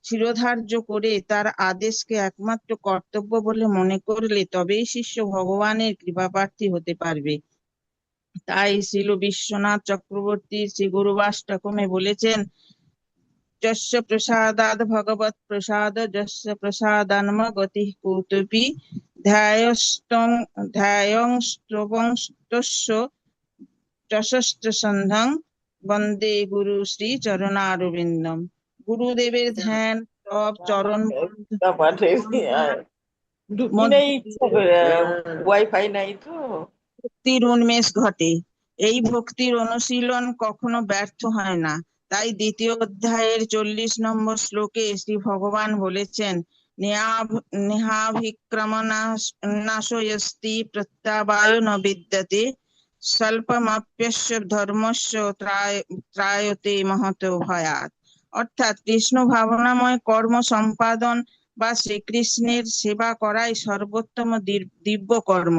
শিরোধার্য করে তার আদেশকে একমাত্র কর্তব্য বলে মনে করলে তবেই শিষ্য ভগবানের কৃপাপ্রার্থী হতে পারবে। তাই শ্রীল বিশ্বনাথ চক্রবর্তী শ্রী গুরুবাষ্টকমে বলেছেন, যস্য প্রসাদাদ ভগবৎ প্রসাদ, যস্য প্রসাদান্ম গতি কৌতুপি, ধ্যায়ংস্তবংস্তস্য যশস্য সন্ধং বন্দে গুরু শ্রী চরণারবিন্দম। গুরুদেবের ধ্যান, তপ, চরণ ঢুকি নেই, ওয়াইফাই নাই তো। ভক্তির উন্মেষ ঘটে। এই ভক্তির অনুশীলন কখনো ব্যর্থ হয় না। তাই দ্বিতীয় অধ্যায়ের 40 নম্বর শ্লোকে শ্রী ভগবান বলেছেন, নেহাভিক্রমনাশয়স্তি প্রত্যাবায় ন বিদ্যতে স্বল্পমাপ্যস্য ধর্মস্য ত্রায়তে মহত ভয়াৎ। অর্থাৎ কৃষ্ণ ভাবনাময় কর্ম সম্পাদন বা শ্রীকৃষ্ণের সেবা করাই সর্বোত্তম দিব্য কর্ম।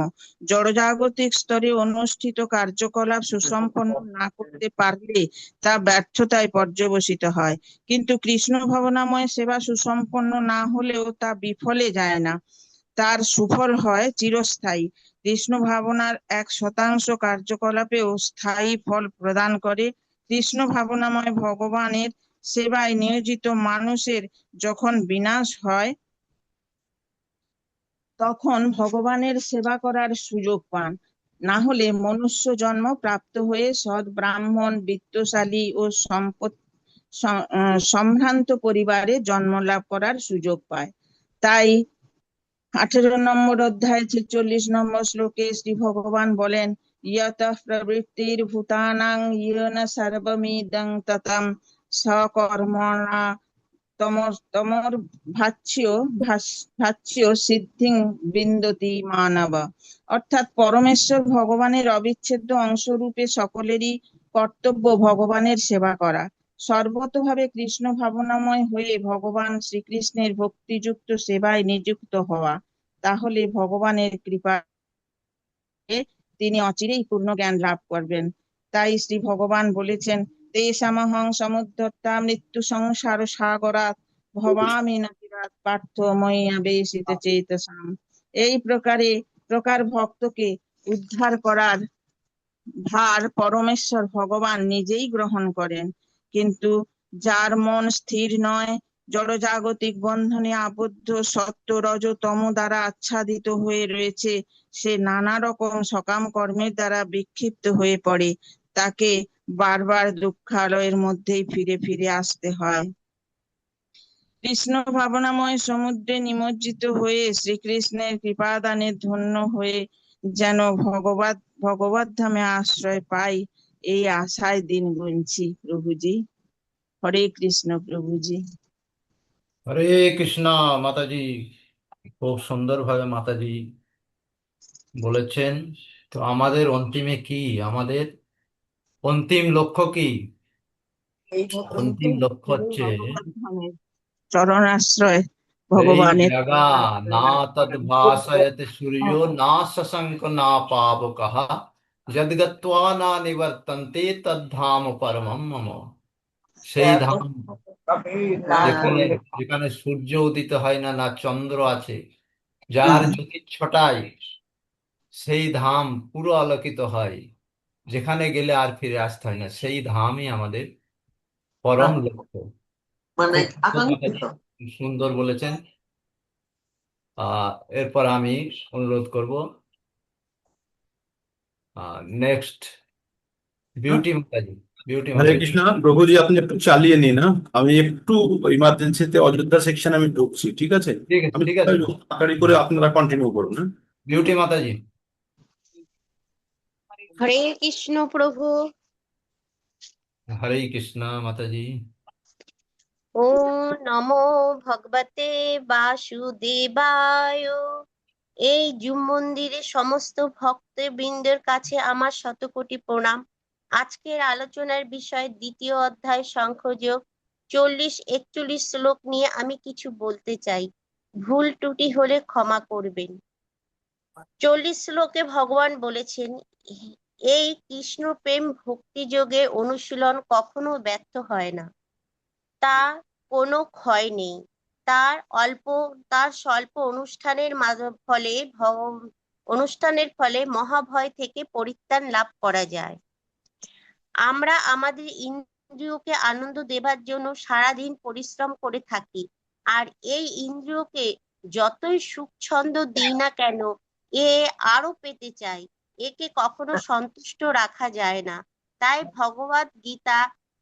জড়জাগতিক স্তরে অনুষ্ঠিত কার্যকলাপ সুসম্পন্ন না করতে পারলে তা ব্যর্থতায় পর্যবসিত হয়, কিন্তু কৃষ্ণ ভাবনাময় সেবা সুসম্পন্ন না হলেও তা বিফলে যায় না, তার সুফল হয় চিরস্থায়ী। কৃষ্ণ ভাবনার 1% কার্যকলাপেও স্থায়ী ফল প্রদান করে। কৃষ্ণ ভাবনাময় ভগবানের সেবায় নিয়োজিত মানুষের যখন বিনাশ হয় তখন ভগবানের সেবা করার সুযোগ পান। না হলে মনুষ্য জন্ম প্রাপ্ত হয়ে সৎ ব্রাহ্মণ বিত্তশালী ও সম্ভ্রান্ত পরিবারে জন্ম লাভ করার সুযোগ পায়। তাই 18 নম্বর অধ্যায় 46 নম্বর শ্লোকে শ্রী ভগবান বলেন, ইয়তঃ প্রবৃত্তির ভূতানাং ইয়েন সর্বমিদং ততম সকর্মণা তমর ভাষ্য সিদ্ধিং বিন্দতি মানব। অর্থাৎ পরমেশ্বর ভগবানের অবিচ্ছেদ্য অংশরূপে সকলেরই কর্তব্য ভগবানের সেবা করা, সর্বতোভাবে কৃষ্ণ ভাবনাময় হয়ে ভগবান শ্রীকৃষ্ণের ভক্তিযুক্ত সেবায় নিযুক্ত হওয়া। তাহলে ভগবানের কৃপায় তিনি অচিরেই পূর্ণ জ্ঞান লাভ করবেন। তাই শ্রী ভগবান বলেছেন, তেষামহং সমুদ্ধর্তা মৃত্যু সংসার সাগরাৎ ভবামি ন চিরাৎ পার্থ ময়ি আবেশিত চেতসাম। এই প্রকার ভক্তকে উদ্ধার করার ভার পরমেশ্বর ভগবান নিজেই গ্রহণ করেন। কিন্তু যার মন স্থির নয়, জড়জাগতিক বন্ধনে আবদ্ধ, সত্য রজ তম দ্বারা আচ্ছাদিত হয়ে রয়েছে, সে নানা রকম সকাম কর্মের দ্বারা বিক্ষিপ্ত হয়ে পড়ে। তাকে বারবার দুঃখালয়ের মধ্যেই ফিরে ফিরে আসতে হয়। কৃষ্ণ ভাবনাময় সমুদ্রে নিমজ্জিত হয়ে শ্রীকৃষ্ণের কৃপাদানে ধন্য হয়ে যেন ভগবত ধামে আশ্রয় পাই, এই আশায় দিন গুনছি প্রভুজি। হরে কৃষ্ণ প্রভুজি। হরে কৃষ্ণ মাতাজি। খুব সুন্দরভাবে মাতাজি বলেছেন। তো আমাদের অন্তিমে কি, আমাদের অন্তিম লক্ষ্য কি? অন্তিম লক্ষ্য হচ্ছে ভগবত ধামের চরণাশ্রয় সেই ভগবানের জায়গা, না তদ ভাসয়তে সূর্য না শশাঙ্ক না পাবকঃ যদ গত্বা না নিবর্তন্তে তদ্ধাম পরমম মম। সেই ধাম যেখানে যেখানে সূর্য উদিত হয় না, না চন্দ্র আছে, যার জ্যোতিচ্ছটায় সেই ধাম পুরো আলোকিত হয়, যেখানে গেলে আর ফিরে আসতে হয় না, সেই ধামই আমাদের পরম লক্ষ্য। খুব সুন্দর বলেছেন। এরপর আমি অনুরোধ করব নেক্সট বিউটি মাতাজি। বিউটি হরে মাতাজি। কৃষ্ণ প্রভুজি, আপনি একটু চালিয়ে নিন। আমি একটু ইমার্জেন্সিতে অযোধ্যা সেকশন আমি ঢুকছি, ঠিক আছে? ঠিক আছে, আমি ঠিক আছে। তাড়াতাড়ি করে আপনারা কন্টিনিউ করুন, হ্যাঁ? বিউটি মাতাজি। হরে কৃষ্ণ প্রভু। হরে কৃষ্ণ মাতাজি। ও নমো ভগবতে বাসুদেবায়। এই জুম মন্দিরে সমস্ত ভক্তবৃন্দের কাছে আমার শতকোটি প্রণাম। আজকের আলোচনার বিষয় দ্বিতীয় অধ্যায় সাংখ্যযোগ 40-41 শ্লোক নিয়ে আমি কিছু বলতে চাই। ভুল ত্রুটি হলে ক্ষমা করবেন। 40 শ্লোকে ভগবান বলেছেন, এই কৃষ্ণ প্রেম ভক্তি যোগে অনুশীলন কখনো ব্যর্থ হয় না, তা কোনো ক্ষয় নেই। তার স্বল্প অনুষ্ঠানের ফলে মহাভয় থেকে পরিত্রাণ লাভ করা যায়। আমরা আমাদের ইন্দ্রিয়কে আনন্দ দেবার জন্য সারাদিন পরিশ্রম করে থাকি, আর এই ইন্দ্রিয়কে যতই সুখ ছন্দ দিই না কেন, এ আরো পেতে চাই। একে কখনো সন্তুষ্ট রাখা যায় না। তাই ভগবদ গীতা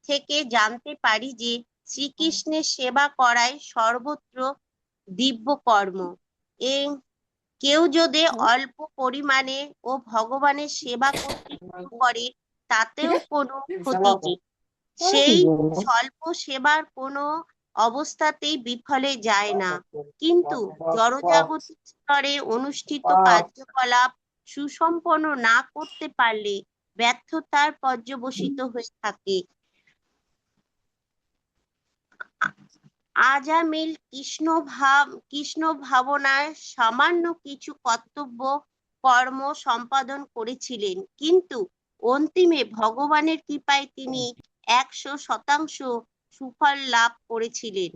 থেকে জানতে পারি যে শ্রীকৃষ্ণের সেবা করাই সর্বত্র দিব্য কর্ম। কেউ যদি অল্প পরিমাণে ও ভগবানের সেবা করতে শুরু করে, তাতেও কোনো ক্ষতি নেই। সেই স্বল্প সেবার কোনো অবস্থাতেই বিফলে যায় না। কিন্তু জড়জাগতিক স্তরে অনুষ্ঠিত কার্যকলাপ সুসম্পন্ন না করতে পারলে ব্যর্থতার পর্যবসিত হয়ে থাকে। আজামিল কৃষ্ণ ভাবনায় সামান্য কিছু কর্তব্য কর্ম সম্পাদন করেছিলেন, কিন্তু অন্তিমে ভগবানের কৃপায় তিনি 100% সুফল লাভ করেছিলেন।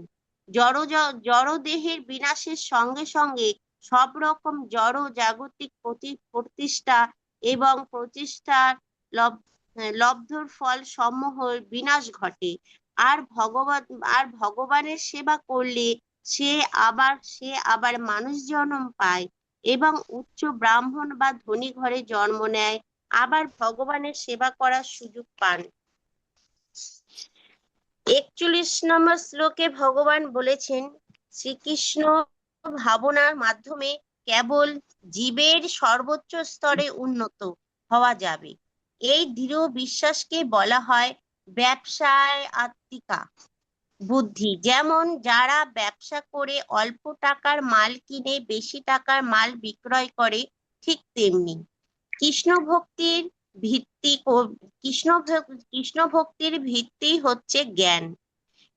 জড় দেহের বিনাশের সঙ্গে সঙ্গে সব রকম জড় জাগতিক প্রতিষ্ঠা এবং প্রচেষ্টার লব্ধর ফল সমূহের বিনাশ ঘটে। আর ভগবানের সেবা করলে সে আবার মানুষ জন্ম পায়। এবং উচ্চ ব্রাহ্মণ বা ধনী ঘরে জন্ম নেয়, আবার ভগবানের সেবা করার সুযোগ পান। 41 নম্বর শ্লোকে ভগবান বলেছেন, শ্রীকৃষ্ণ ভাবনার মাধ্যমে কেবল জীবের সর্বোচ্চ স্তরে উন্নত হওয়া যাবে। এই দৃঢ় বিশ্বাসকে বলা হয় ব্যবসায় আত্মিকা বুদ্ধি। যেমন যারা ব্যবসা করে অল্প টাকার মাল কিনে বেশি টাকার মাল বিক্রয় করে, ঠিক তেমনি কৃষ্ণ ভক্তির ভিত্তি হচ্ছে জ্ঞান।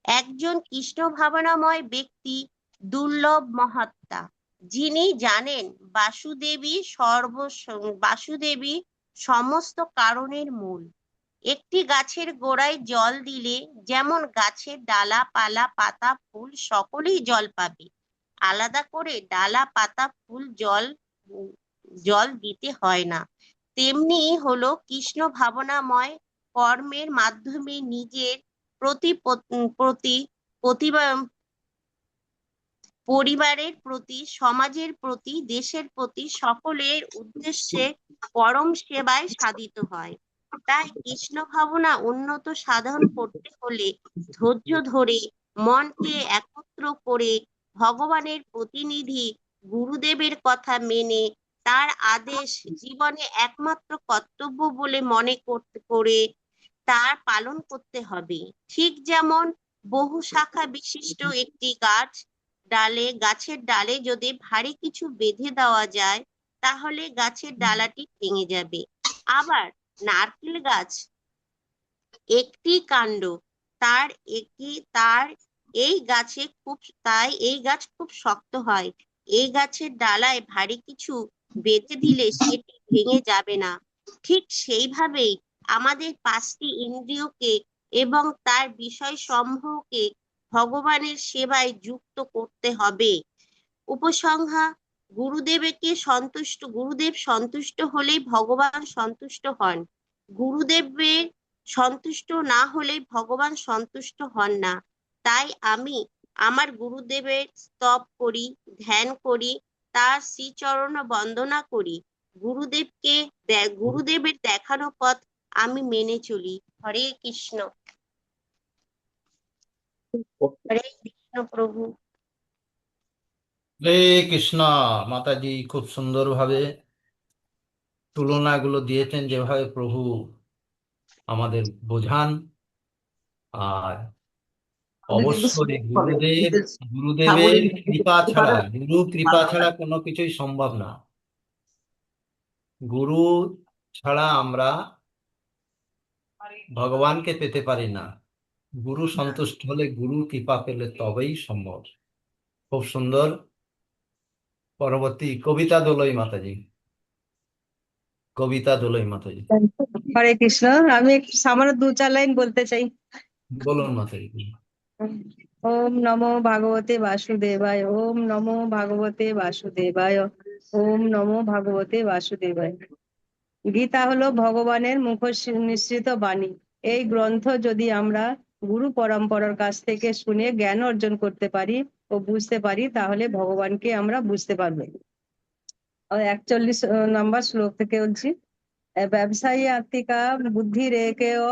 একজন কৃষ্ণ ভাবনাময় ব্যক্তি দুর্লভ মহাত্মা, যিনি জানেন বাসুদেবী সমস্ত কারণের মূল। একটি গাছের গোড়ায় জল দিলে যেমন গাছের ডালা পালা পাতা ফুল সকলেই জল পাবে, আলাদা করে ডালা পাতা ফুল জল দিতে হয় না, তেমনি হলো কৃষ্ণ ভাবনাময় কর্মের মাধ্যমে নিজের পরিবারের প্রতি, সমাজের প্রতি, দেশের প্রতি সকলের উদ্দেশ্যে পরম সেবায় সাধিত হয়। তাই কৃষ্ণ ভাবনা উন্নত সাধন করতে হলে ধৈর্য ধরে মনকে একত্র করে ভগবানের প্রতিনিধি গুরুদেবের কথা মেনে তার আদেশ জীবনে একমাত্র কর্তব্য বলে মনে করে তার পালন করতে হবে। ঠিক যেমন বহু শাখা বিশিষ্ট একটি গাছের ডালে যদি ভারী কিছু বেঁধে দেওয়া যায়, তাহলে গাছের ডালাটি ভেঙে যাবে। আবার নারকেল গাছ একটি কাণ্ড, এই গাছ খুব শক্ত হয়। এই গাছের ডালায় ভারী কিছু বেঁধে দিলে সেটি ভেঙে যাবে না। ঠিক সেইভাবেই আমাদের 5টি ইন্দ্রিয়কে এবং তার বিষয় সমূহকে ভগবানের সেবায় যুক্ত করতে হবে। উপসংহার: গুরুদেব সন্তুষ্ট হলেই ভগবান সন্তুষ্ট হন। গুরুদেবের সন্তুষ্ট না হলে ভগবান সন্তুষ্ট হন না। তাই আমি আমার গুরুদেবের স্তব করি, ধ্যান করি, তার শ্রীচরণ বন্দনা করি। গুরুদেবের দেখানো পথ আমি মেনে চলি। হরে কৃষ্ণ। হরে কৃষ্ণ প্রভু। হরে কৃষ্ণ। মাতাজি খুব সুন্দরভাবে তুলনাগুলো দিয়েছেন, যেভাবে প্রভু আমাদের বোঝান। আর অবশ্যই গুরুদেবের কৃপা ছাড়া কোনো কিছুই সম্ভব না। গুরু ছাড়া আমরা ভগবানকে পেতে পারি না। গুরু সন্তুষ্ট হলে, গুরু কৃপা পেলে তবেই সম্ভব। খুব সুন্দর। পরবর্তী কবিতা দোলই মাতাজি। হরে কৃষ্ণ। আমি একটু সামান্য 2-4 লাইন বলতে চাই। বলুন মাতাজি। ওম নমো ভাগবতে বাসুদেবায়, ওম নমো ভাগবতে বাসুদেবায়, ওম নমো ভাগবতে বাসুদেবায়। গীতা হলো ভগবানের মুখ নিঃসৃত বাণী। এই গ্রন্থ যদি আমরা গুরু পরম্পরার কাছ থেকে শুনে জ্ঞান অর্জন করতে পারি ও বুঝতে পারি, তাহলে ভগবানকে আমরা বুঝতে পারবো। 41 নম্বর শ্লোক থেকে বলছি, ব্যবসায়ী আত্মিকা বুদ্ধি রেখেও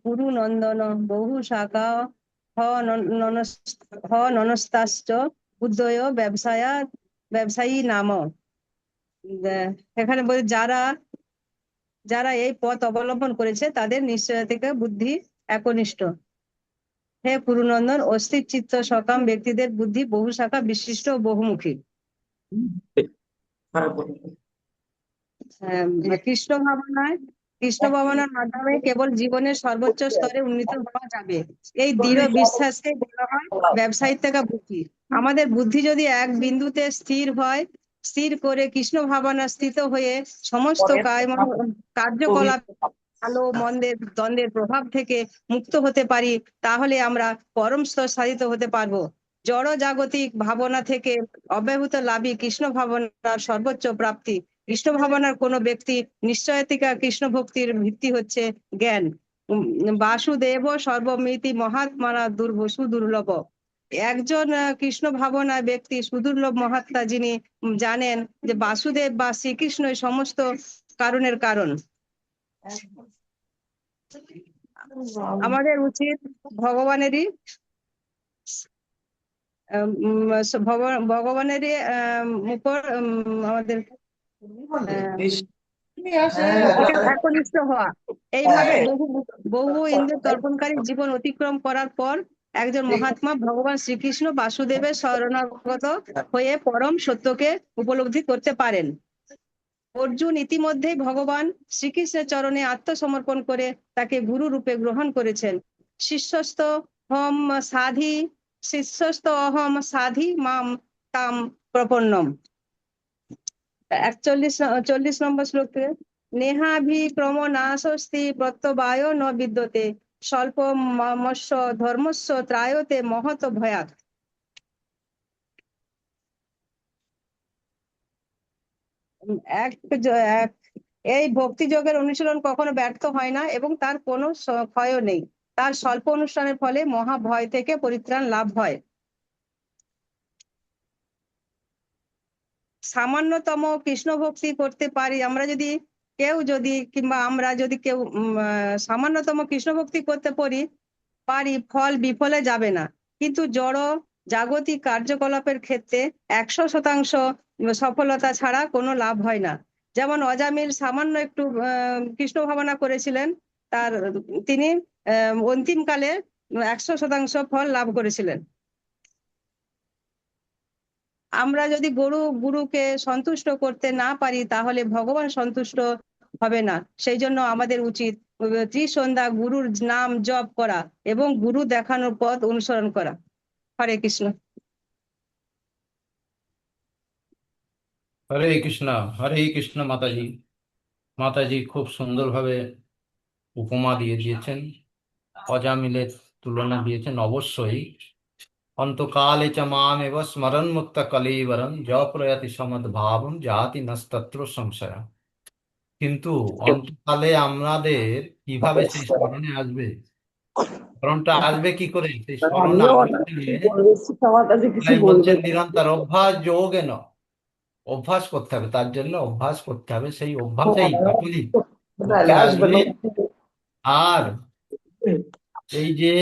কুরু নন্দন বহু শাখা ননস্তাশ্চ উদয় ব্যবসায়ী নাম। এখানে বলে যারা এই পথ অবলম্বন করেছে তাদের নিশ্চয়তা বুদ্ধি একনিষ্ঠ। হে কুরুনন্দন, অস্থির চিত্ত সকাম ব্যক্তিদের বুদ্ধি বহু শাখা বিশিষ্ট ও বহুমুখী। কৃষ্ণ ভাবনার মাধ্যমে কেবল জীবনের সর্বোচ্চ স্তরে উন্নীত হওয়া যাবে। এই দৃঢ় বিশ্বাসকে বলা হয় ব্যবসায়িকা বুদ্ধি। আমাদের বুদ্ধি যদি এক বিন্দুতে স্থির করে কৃষ্ণ ভাবনা স্থিত হয়ে সমস্ত কার্যকলাপ ভালো মন্দের দ্বন্দ্বের প্রভাব থেকে মুক্ত হতে পারি, তাহলে আমরা পরম স্তর সাধিত হতে পারবো। জড় জাগতিক ভাবনা থেকে অব্যাহত লাভই কৃষ্ণ ভাবনার সর্বোচ্চ প্রাপ্তি। কৃষ্ণ ভাবনার কোনো ব্যক্তি নিশ্চয়তিকা কৃষ্ণ ভক্তির ভিত্তি হচ্ছে জ্ঞান। বাসুদেব সর্বমিতি মহাত্মারা সুদুর্লভ। একজন কৃষ্ণ ভাবনা ব্যক্তি সুদুর্লভ মহাত্মা, যিনি জানেন যে বাসুদেব বা শ্রীকৃষ্ণই সমস্ত কারণের কারণ। আমাদের উচিত ভগবানেরই ভগবানেরই উপর আমাদের একনিষ্ঠ হওয়া। এইভাবে বহু বহু ইন্দ্র তর্পণকারী জীবন অতিক্রম করার পর একজন মহাত্মা ভগবান শ্রীকৃষ্ণ বাসুদেবের শরণাগত হয়ে পরম সত্যকে উপলব্ধি করতে পারেন। অর্জুন ইতিমধ্যেই ভগবান শ্রীকৃষ্ণের চরণে আত্মসমর্পণ করে তাকে গুরু রূপে গ্রহণ করেছেন। শিষ্যস্ত হম সাধি শিষ্যস্ত অহম সাধি মাম তাম প্রপন্নম। 40 নম্বর শ্লোকে নেহাভিক্রম নাশস্তি প্রত্যবায় ন বিদ্যতে স্বল্প মৎস্য ধর্মস্য ত্রায়তে মহৎ ভয়াৎ। এই ভক্তি যোগের অনুশীলন কখনো ব্যর্থ হয় না এবং তার কোনো ক্ষয়ও নেই। তার স্বল্প অনুষ্ঠানের ফলে মহা ভয় থেকে পরিত্রাণ লাভ হয়। সামান্যতম কৃষ্ণ ভক্তি করতে পারি আমরা যদি কিংবা আমরা যদি কেউ সামান্যতম কৃষ্ণ ভক্তি করতে পারি, ফল বিফলে যাবে না। কিন্তু জড় জাগতিক কার্যকলাপের ক্ষেত্রে 100% সফলতা ছাড়া কোনো লাভ হয় না। যেমন অজামিল সামান্য একটু কৃষ্ণ ভাবনা করেছিলেন, তিনি অন্তিমকালে 100% ফল লাভ করেছিলেন। আমরা যদি গুরুকে সন্তুষ্ট করতে না পারি তাহলে ভগবান সন্তুষ্ট হবে না। সেই জন্য আমাদের উচিত ত্রিসন্ধ্যা গুরুর নাম জপ করা এবং গুরু দেখানোর পথ অনুসরণ করা। হরে কৃষ্ণ। হরে কৃষ্ণ মাতাজি। মাতাজি খুব সুন্দরভাবে উপমা দিয়েছেন, অজামিলের তুলনা দিয়েছেন। অবশ্যই অন্তকালে চ মামেব স্মরণ মুক্ত কলেবরম য প্রয়াতি সমদ্ভাবম জাতি নস্তত্র সংশয়। কিন্তু অন্তকালে আমাদের কিভাবে সেই স্মরণে আসবে? স্মরণটা আসবে কি করে? সেই স্মরণ তাই বলছেন নিরন্তর অভ্যাস যোগেন, অভ্যাস করতে হবে। তার জন্য অভ্যাস করতে হবে, সেই অভ্যাসেই তখনই মুক্তি আসবে। আর এই যে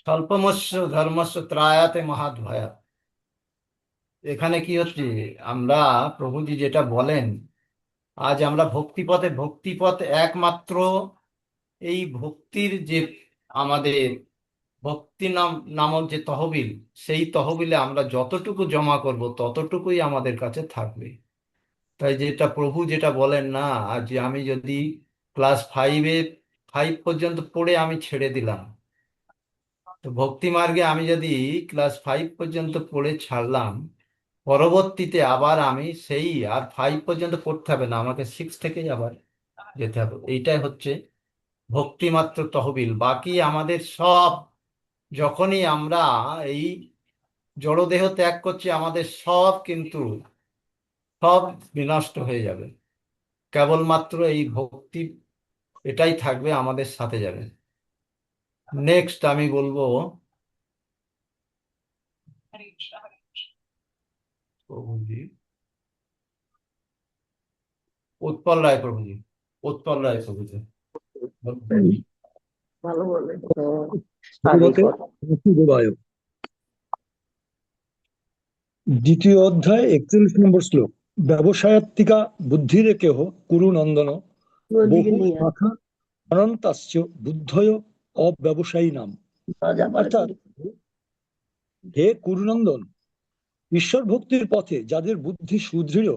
স্বল্পমস্য ধর্মস্য ত্রায়াতে মহাৎ ভয়া, এখানে কি হচ্ছে? আমরা প্রভুজি যেটা বলেন, আজ আমরা ভক্তিপথ একমাত্র এই ভক্তির যে আমাদের ভক্তি নামক যে তহবিল, সেই তহবিলে আমরা যতটুকু জমা করব ততটুকুই আমাদের কাছে থাকবে। তাই প্রভু যেটা বলেন না, আজ আমি যদি ক্লাস 5 পর্যন্ত পড়ে আমি ছেড়ে দিলাম, তো ভক্তি মার্গে আমি যদি ক্লাস 5 পর্যন্ত পড়ে ছাড়লাম, পরবর্তীতে আবার আমি সেই আর 5 পর্যন্ত পড়তে হবে না, আমাকে 6 থেকেই আবার যেতে হবে। এইটাই হচ্ছে ভক্তিমাত্র তহবিল। বাকি আমাদের সব, যখনই আমরা এই জড়দেহ ত্যাগ করছি, আমাদের সব কিন্তু সব বিনষ্ট হয়ে যাবে। কেবলমাত্র এই ভক্তি এটাই থাকবে, আমাদের সাথে যাবে। নেক্সট আমি বলবো প্রভুজি, উৎপল রায় প্রভুজি। ভালো বলে। দ্বিতীয় অধ্যায় 41 নম্বর শ্লোক। ব্যবসায়াত্মিকা বুদ্ধিরে কেহ কুরু নন্দন বহু শাখা অনন্তাস্য বুদ্ধয় অব্যবসায়ী নাম। অর্থাৎ হে কুরুনন্দন, ঈশ্বর ভক্তির পথে যাদের বুদ্ধি সুদৃঢ়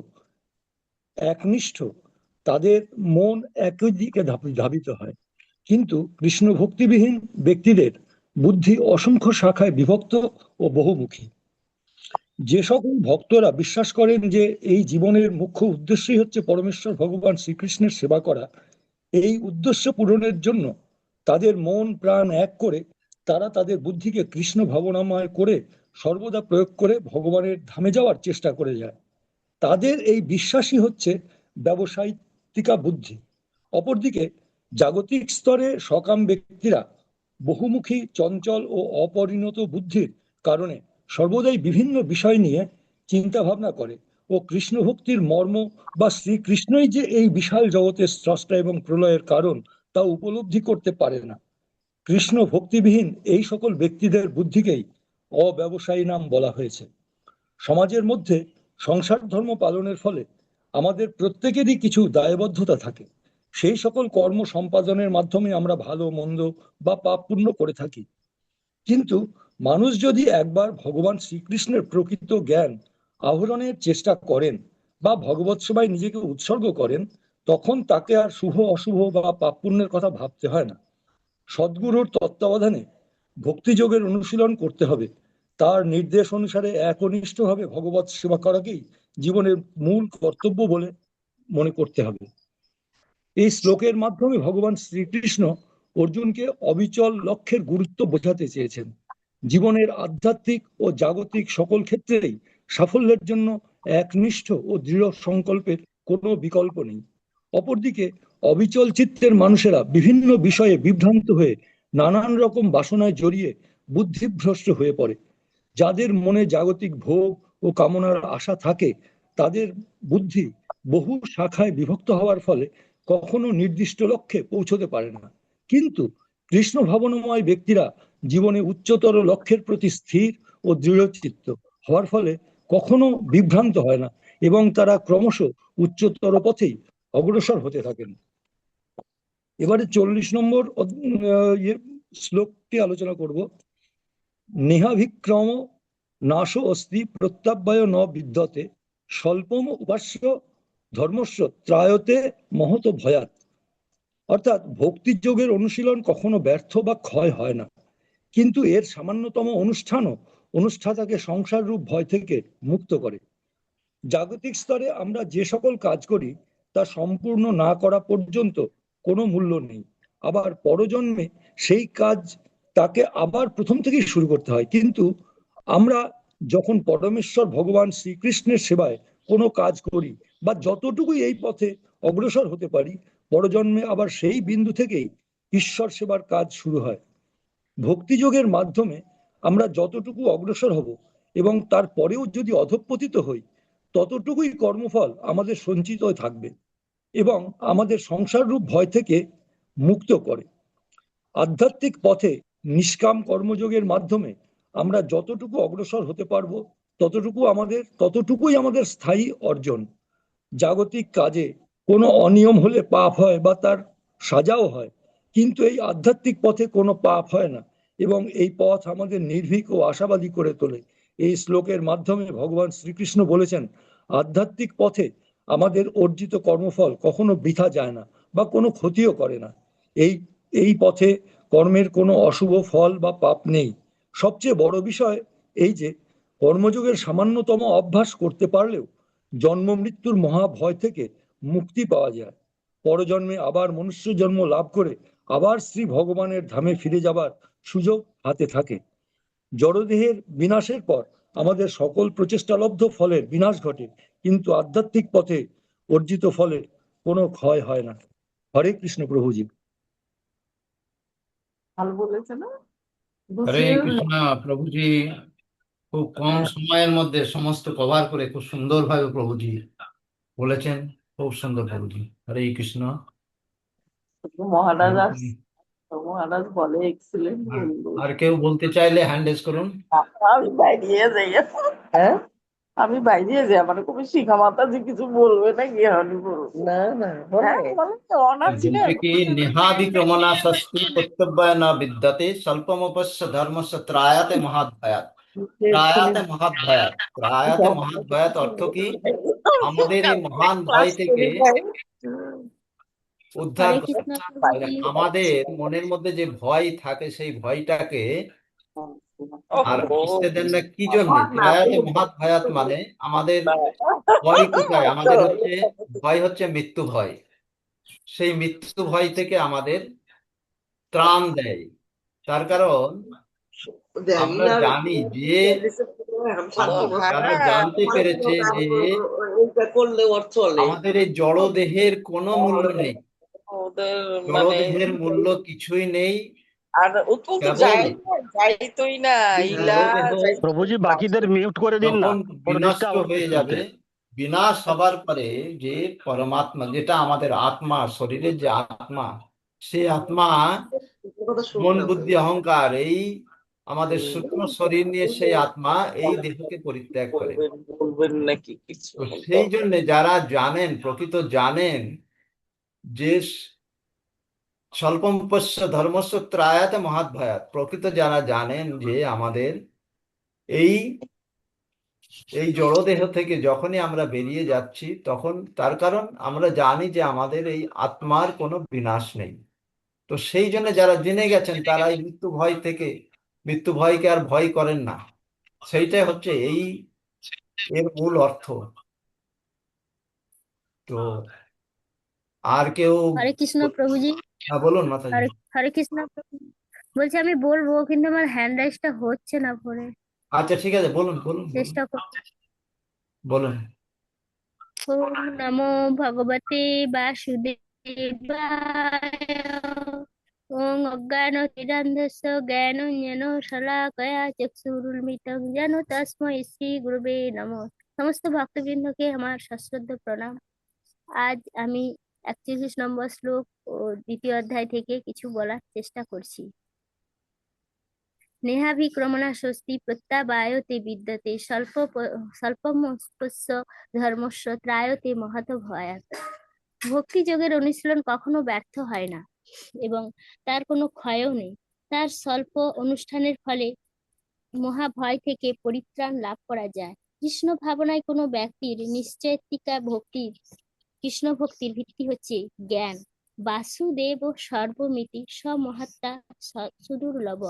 একনিষ্ঠ, তাদের মন একই দিকে ধাবিত হয়। কিন্তু কৃষ্ণ ভক্তিবিহীন ব্যক্তিদের বুদ্ধি অসংখ্য শাখায় বিভক্ত ও বহুমুখী। যে সকল ভক্তরা বিশ্বাস করেন যে এই জীবনের মুখ্য উদ্দেশ্যই হচ্ছে পরমেশ্বর ভগবান শ্রীকৃষ্ণের সেবা করা, এই উদ্দেশ্য পূরণের জন্য তাদের মন প্রাণ এক করে তারা তাদের বুদ্ধিকে কৃষ্ণ ভাবনাময় করে সর্বদা প্রয়োগ করে ভগবানের ধামে যাওয়ার চেষ্টা করে যায়। তাদের এই বিশ্বাসই হচ্ছে ব্যবসায়িকা বুদ্ধি। অপরদিকে জাগতিক স্তরে সকাম ব্যক্তিরা বহুমুখী, চঞ্চল ও অপরিণত বুদ্ধির কারণে সর্বদাই বিভিন্ন বিষয় নিয়ে চিন্তা ভাবনা করে ও কৃষ্ণ ভক্তির মর্ম বা শ্রীকৃষ্ণই যে এই বিশাল জগতের স্রষ্টা এবং প্রলয়ের কারণ তা উপলব্ধি করতে পারে না। কৃষ্ণ ভক্তিবিহীন এই সকল ব্যক্তিদের বুদ্ধিকেই অব্যবসায়ী নাম বলা হয়েছে। সমাজের মধ্যে সংসার ধর্ম পালনের ফলে আমাদের প্রত্যেকেরই কিছু দায়বদ্ধতা থাকে। সেই সকল কর্ম সম্পাদনের মাধ্যমে আমরা ভালো মন্দ বা পাপ পুণ্য করে থাকি। কিন্তু মানুষ যদি একবার ভগবান শ্রীকৃষ্ণের প্রকৃত জ্ঞান আহরণের চেষ্টা করেন বা ভগবৎ সেবায় নিজেকে উৎসর্গ করেন, তখন তাকে আর শুভ অশুভ বা পাপ পুণ্যের কথা ভাবতে হয় না। সদ্গুরুর তত্ত্বাবধানে ভক্তিযোগের অনুশীলন করতে হবে। তার নির্দেশ অনুসারে একনিষ্ঠভাবে ভগবৎ সেবা করাকেই জীবনের মূল কর্তব্য বলে মনে করতে হবে। এই শ্লোকের মাধ্যমে ভগবান শ্রীকৃষ্ণ অর্জুনকে অবিচল লক্ষ্যের গুরুত্ব বোঝাতে চেয়েছেন। জীবনের আধ্যাত্মিক ও জাগতিক সকল ক্ষেত্রেই সাফল্যের জন্য একনিষ্ঠ ও দৃঢ় সংকল্পের কোনো বিকল্প নেই। অপরদিকে অবিচল চিত্তের মানুষেরা বিভিন্ন বিষয়ে বিভ্রান্ত হয়ে নানান রকম বাসনায় জড়িয়ে বুদ্ধিভ্রষ্ট হয়ে পড়ে। যাদের মনে জাগতিক ভোগ ও কামনার আশা থাকে, তাদের বুদ্ধি বহু শাখায় বিভক্ত হওয়ার ফলে কখনো নির্দিষ্ট লক্ষ্যে পৌঁছতে পারে না। কিন্তু কৃষ্ণ ভাবনাময় ব্যক্তিরা জীবনে উচ্চতর লক্ষ্যের প্রতি স্থির ও দৃঢ়চিত্ত হওয়ার ফলে কখনো বিভ্রান্ত হয় না এবং তারা ক্রমশ উচ্চতর পথেই অগ্রসর হতে থাকেন। এবারে 40 নম্বর শ্লোকটি আলোচনা করব। নেহাভিক্রম নাশো অস্তি প্রত্যাব্যয় ন বিদ্যতে স্বল্পম উপাস্য ধর্মস্য ত্রায়তে মহত ভয়াত। অর্থাৎ ভক্তিযোগের অনুশীলন কখনো ব্যর্থ বা ক্ষয় হয় না, কিন্তু এর সামান্যতম অনুষ্ঠানও অনুষ্ঠাতাকে সংসার রূপ ভয় থেকে মুক্ত করে। জাগতিক স্তরে আমরা যে সকল কাজ করি তা সম্পূর্ণ না করা পর্যন্ত কোনো মূল্য নেই। আবার পরজন্মে সেই কাজ তাকে আবার প্রথম থেকেই শুরু করতে হয়। কিন্তু আমরা যখন পরমেশ্বর ভগবান শ্রীকৃষ্ণের সেবায় কোনো কাজ করি বা যতটুকুই এই পথে অগ্রসর হতে পারি, পরজন্মে আবার সেই বিন্দু থেকেই ঈশ্বর সেবার কাজ শুরু হয়। ভক্তিযোগের মাধ্যমে আমরা যতটুকু অগ্রসর হব এবং তারপরেও যদি অধঃপতিত হই, ততটুকুই কর্মফল আমাদের সঞ্চিত থাকবে এবং আমাদের সংসার রূপ ভয় থেকে মুক্ত করে। আধ্যাত্মিক পথে নিষ্কাম কর্মযোগের মাধ্যমে আমরা যতটুকু অগ্রসর হতে পারবো ততটুকুই আমাদের স্থায়ী অর্জন। জাগতিক কাজে কোনো অনিয়ম হলে পাপ হয় বা তার সাজাও হয়, কিন্তু এই আধ্যাত্মিক পথে কোনো পাপ হয় না এবং এই পথ আমাদের নির্ভীক ও আশাবাদী করে তোলে। এই শ্লোকের মাধ্যমে ভগবান শ্রীকৃষ্ণ বলেছেন, আধ্যাত্মিক পথে আমাদের অর্জিত কর্মফল কখনো বৃথা যায় না বা কোনো ক্ষতিও করে না। এই পথে কর্মের কোনো অশুভ ফল বা পাপ নেই। সবচেয়ে বড় বিষয় এই যে কর্মযোগের সামান্যতম অভ্যাস করতে পারলেও জন্ম মৃত্যুর মহাভয় থেকে মুক্তি পাওয়া যায়। পরজন্মে আবার মনুষ্য জন্ম লাভ করে আবার শ্রী ভগবানের ধামে ফিরে যাবার সুযোগ হাতে থাকে। জড়দেহের বিনাশের পর আমাদের সকল প্রচেষ্টালব্ধ ফলের বিনাশ ঘটে, কিন্তু আধ্যাত্মিক পথে অর্জিত ফলের কোনো ক্ষয় হয় না। হরে কৃষ্ণ প্রভুজি। ভালো বলেছে না? হরে কৃষ্ণ প্রভুজি। খুব কম সময়ের মধ্যে সমস্ত কভার করে খুব সুন্দরভাবে প্রভুজি বলেছেন। খুব সুন্দর প্রভুজি। হরে কৃষ্ণ। মহারাজ মহারাজ বলে এক্সিলেন্ট বললো। আর কেউ বলতে চাইলে হ্যান্ড রেজ করুন। আমি বাইরে যাই। হ্যাঁ, আমি বাইরে যাই। আমার কোনো শিখা মাতাজি কিছু বলবে না কি? আমি বলবো না না অনার ছিলেন বলছে কি, নেহাভিক্রমণা শাস্তি কর্তব্যয় না বিদ্যতে স্বল্পমপস্য ধর্মস্য ত্রায়াতে মহাভয়াৎ। ত্রায়াতে মহাভয়াৎ, ত্রায়াতে মহাভয়াৎ অর্থ কি? আমাদের এই মহান ভয় থেকে উদ্ধার হরে করে। কৃষ্ণ প্রভুজি। আমাদের মনের মধ্যে যে ভয় থাকে সেই ভয়টাকে আর আসতে দেন না কি জন্য? ত্রায়াতে মহাভয়াৎ মানে আমাদের ভয় কোথায়? আমাদের ভয় হচ্ছে মৃত্যু ভয়। সেই মৃত্যু ভয় থেকে আমাদের ত্রাণ দেয়। তার কারণ আমরা জানি যে তারা জানতে পেরেছে যে আমাদের এই জড় দেহের কোনো মূল্য নেই। জড় দেহের মূল্য কিছুই নেই। আর ও তো কেবল যাইতোই না, এই ইলা জড়দেহ যাইতো প্রভুজি বাকিদের মিউট করে দিন না, যখন ওরা বিনষ্ট ডিস্টার্ব হয়ে যাবে, বিনাশ হবার পরে যে পরমাত্মা, যেটা আমাদের আত্মা, শরীরের যে আত্মা, সেই আত্মা মন বুদ্ধি অহংকার, এই আমাদের সূক্ষ্ম শরীর নিয়ে সেই আত্মা এই দেহকে পরিত্যাগ করে। বলবেন নাকি কিছু? তো সেই জন্য যারা জানেন, প্রকৃত জানেন যে স্বল্পম পশ্য ধর্মস্য ত্রায়াত মহাৎ ভয়াত, প্রকৃত যারা জানেন যে আমাদের এই এই জড়দেহ থেকে যখনই আমরা বেরিয়ে যাচ্ছি, তখন তার কারণ আমরা জানি যে আমাদের এই আত্মার কোনো বিনাশ নেই। তো সেই জন্য যারা জেনে গেছেন তারা এই মৃত্যু ভয়কে আর ভয় করেন না। সেইটাই হচ্ছে এর মূল অর্থ। তো আর কেউ? হরে কৃষ্ণ প্রভুজি। হ্যাঁ বলুন মাতাজি। হরে কৃষ্ণ প্রভুজি। বলছি আমি বলবো, কিন্তু আমার হ্যান্ড রাইজটা হচ্ছে না পরে। আচ্ছা ঠিক আছে, বলুন বলুন চেষ্টা করছি। বলুন। ওম নমো ভগবতে বাসুদেবায়। ওং অজ্ঞানতিরান্ধস্য জ্ঞানাঞ্জন শলাকয়া চক্ষুরুন্মিলিতং যেন তস্मै শ্রী গুরুবে নমঃ। সমস্ত ভক্তবৃন্দকে আমার সশ্রদ্ধ প্রণাম। আজ আমি 41 নম্বর শ্লোক ও দ্বিতীয় অধ্যায় থেকে কিছু বলার চেষ্টা করছি। নেহাভিক্রমণা স্বস্তি প্রত্যাবায়তে বিদ্যতে স্বল্পমস্য ধর্মস্য ত্রায়তে মহত ভয়াৎ। ভক্তি যোগের অনুশীলন কখনো ব্যর্থ হয় না এবং তার কোনো ক্ষয়ও নেই। তার স্বল্প অনুষ্ঠানের ফলে মহাভয় থেকে পরিত্রাণ লাভ করা যায়। কৃষ্ণ ভাবনায় কোনো ব্যক্তির নিশ্চয়িকা ভক্তির কৃষ্ণ ভক্তির ভিত্তি হচ্ছে জ্ঞান। বাসুদেব ও সর্বমিতি সমহাত্মা সুদুর্লভ।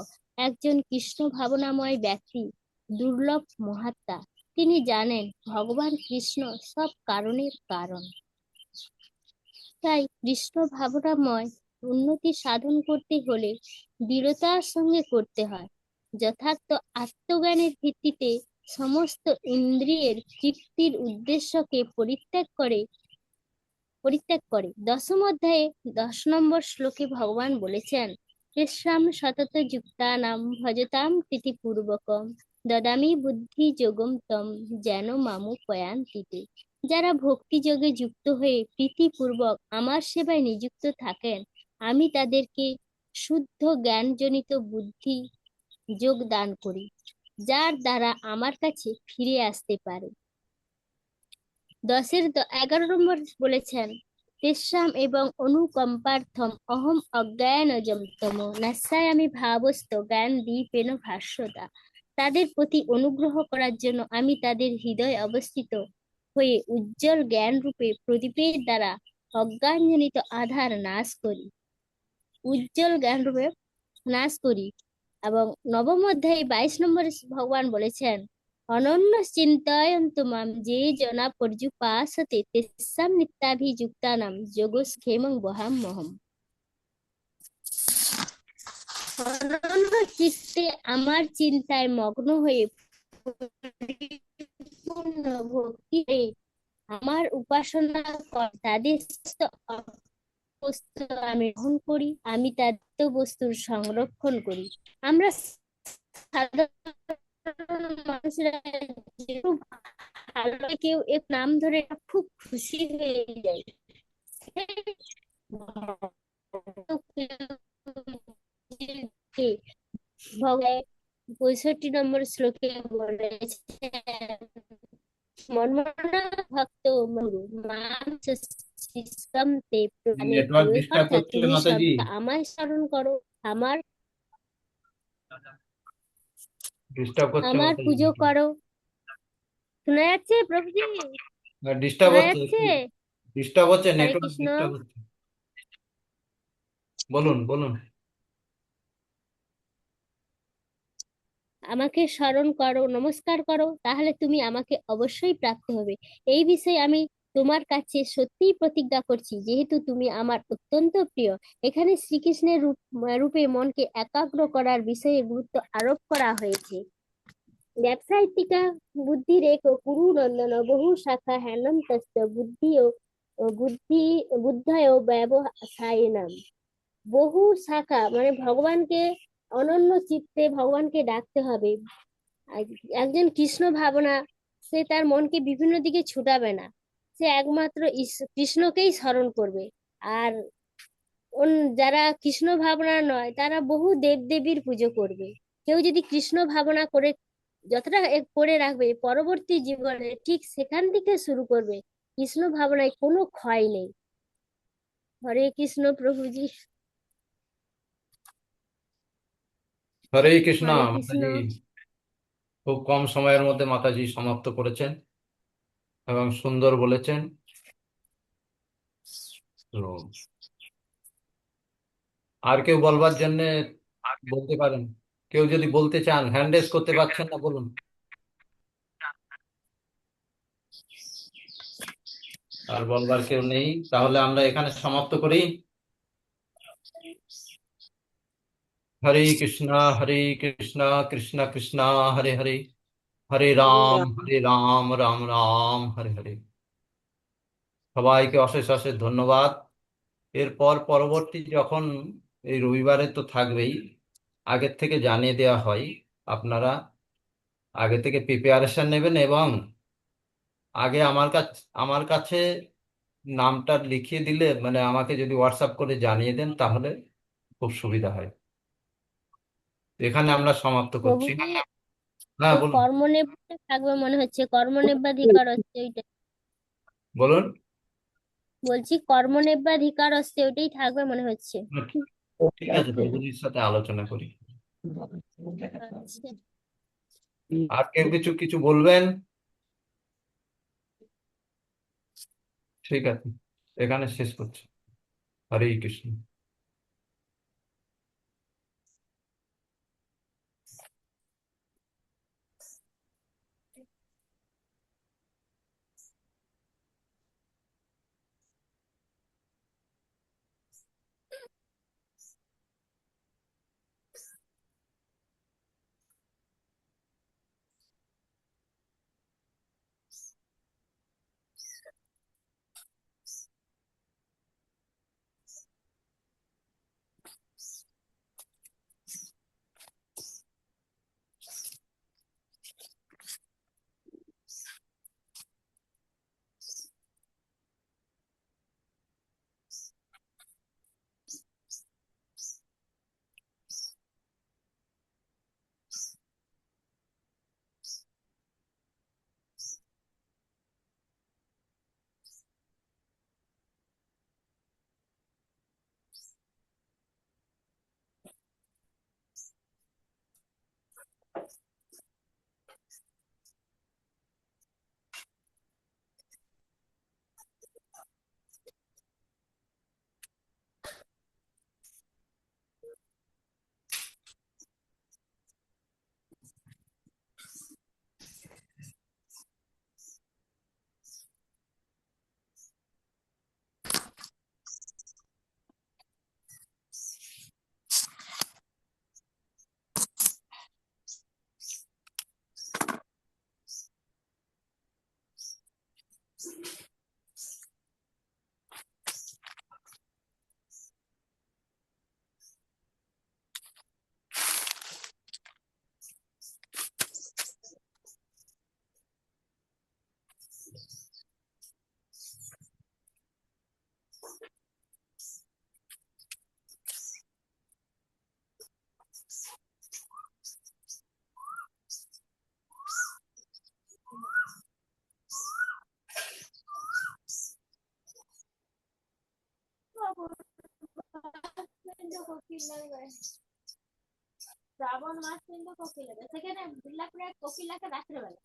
একজন কৃষ্ণ ভাবনাময় ব্যক্তি দুর্লভ মহাত্মা। তিনি জানেন ভগবান কৃষ্ণ সব কারণের কারণ। তাই কৃষ্ণ ভাবনাময় উন্নতি সাধন করতে হলে দৃঢ়তার সঙ্গে করতে হয়। যথার্থ আত্মজ্ঞানের ভিত্তিতে সমস্ত ইন্দ্রিয়ের তৃপ্তির উদ্দেশ্যকে পরিত্যাগ করে। দশম অধ্যায়ে 10 নম্বর শ্লোকে ভগবান বলেছেন, তেষাং সতত যুক্তানাং ভজতাম প্রীতিপূর্বকম দদামি বুদ্ধি যোগম তম যেন মামুপয়ান্তি তে। যারা ভক্তি যোগে যুক্ত হয়ে প্রীতিপূর্বক আমার সেবায় নিযুক্ত থাকেন, আমি তাদেরকে শুদ্ধ জ্ঞানজনিত বুদ্ধি যোগ দান করি, যার দ্বারা আমার কাছে ফিরে আসতে পারে। 11 নম্বর বলেছেন, তেষাম এবং অনুকম্পার্থম অহম অজ্ঞানজম তম নাস্যামি ভাবস্ত জ্ঞান দীপেন ভাস্বতা। তাদের প্রতি অনুগ্রহ করার জন্য আমি তাদের হৃদয়ে অবস্থিত হয়ে উজ্জ্বল জ্ঞান রূপে প্রদীপের দ্বারা অজ্ঞানজনিত আধার নাশ করি। এবং নবম অধ্যায়ে 22 নম্বরে ভগবান বলেছেন, অনন্য চিন্তয়ন্তু মাম যে জনা পর্যুপাসতে তেষাং নিত্যাভিযুক্তানাং যোগক্ষেমং বহাম্যহম। অনন্য চিত্তে আমার চিন্তায় মগ্ন হয়ে পরিপূর্ণ ভক্তি আমার উপাসনা করে তাদের বস্তু আমি গ্রহণ করি, আমি তাদের বস্তুর সংরক্ষণ করি। আমরা সাধারণ মানুষরা ভালো কেউ এক নাম ধরে খুব খুশি হয়ে যায়। 65 নম্বর শ্লোকে বলেছেন, মনমনা ভক্ত মরু মাম শিষ্যম তে প্রাণে নেটওয়ার্ক ডিস্টার্ব অর্থাৎ করছে তুমি মাতাজি। সদা আমায় স্মরণ করো, আমার ডিস্টার্ব করছে মাতাজি। পুজো করো। শোনা যাচ্ছে প্রভুজি? ডিস্টার্ব শোনা হচ্ছে, যাচ্ছে? ডিস্টার্ব হচ্ছে, হরে নেটওয়ার্ক কৃষ্ণ। ডিস্টার্ব হচ্ছে। বলুন বলুন। আমাকে স্মরণ করো, নমস্কার করো, তাহলে তুমি আমাকে অবশ্যই প্রাপ্ত হবে। এই বিষয়ে আমি তোমার কাছে সত্যিই প্রতিজ্ঞা করছি, যেহেতু তুমি আমার অত্যন্ত প্রিয়। এখানে শ্রীকৃষ্ণের রূপে মনকে একাগ্র করার বিষয়ে গুরুত্ব আরোপ করা হয়েছে। ব্যবসায়িকা বুদ্ধির এক কুরু নন্দন বহু শাখা হ্যানম তস্য বুদ্ধয় ব্যবসায়িনাম। বহু শাখা মানে ভগবানকে অনন্য চিত্তে ভগবানকে ডাকতে হবে। আর একজন কৃষ্ণ ভাবনা সে তার মনকে বিভিন্ন দিকে ছুটাবে না, সে একমাত্র কৃষ্ণকেই স্মরণ করবে। আর যারা কৃষ্ণ ভাবনা নয় তারা বহু দেবদেবীর পুজো করবে। কেউ যদি কৃষ্ণ ভাবনা করে যতটা করে রাখবে, পরবর্তী জীবনে ঠিক সেখান থেকে শুরু করবে। কৃষ্ণ ভাবনায় কোনো ক্ষয় নেই। হরে কৃষ্ণ প্রভুজি। হরে কৃষ্ণ হরে কৃষ্ণ। মাতাজি। খুব কম সময়ের মধ্যে মাতাজি সমাপ্ত করেছেন এবং সুন্দর বলেছেন। তো আর কেউ বলবার জন্য বলতে পারেন। কেউ যদি বলতে চান, হ্যান্ড রেজ করতে পারছেন না, বলুন। আর বলবার কেউ নেই, তাহলে আমরা এখানে সমাপ্ত করি। হরে কৃষ্ণ কৃষ্ণ কৃষ্ণ হরে হরে, হরে রাম রাম রাম হরে হরে। সবাইকে অশেষ অশেষ ধন্যবাদ। এরপর পরবর্তী যখন এই রবিবারে তো থাকবেই, আগের থেকে জানিয়ে দেওয়া হয়, আপনারা আগে থেকে প্রিপারেশন নেবেন এবং আগে আমার কাছে নামটা লিখিয়ে দিলে, মানে আমাকে যদি হোয়াটসঅ্যাপ করে জানিয়ে দেন তাহলে খুব সুবিধা হয়। এখানে আমরা সমাপ্ত করছি। প্রভুজি, হ্যাঁ ওই বলুন। কর্মনির্বাণে থাকবে মনে হচ্ছে, কর্মনির্বাধিকার হচ্ছে ওইটা। বলুন। বলছি কর্মনির্বাধিকার হচ্ছে ওইটাই থাকবে মনে হচ্ছে। ঠিক আছে, প্রভুজির সাথে আলোচনা করি। আচ্ছা। আর কেউ কিছু কিছু বলবেন? ঠিক আছে, এখানে শেষ করছি। হরে কৃষ্ণ। শ্রাবণ মাস কিন্তু কোকিল লাগে, সেখানে কোকিল লাগে রাত্রেবেলা।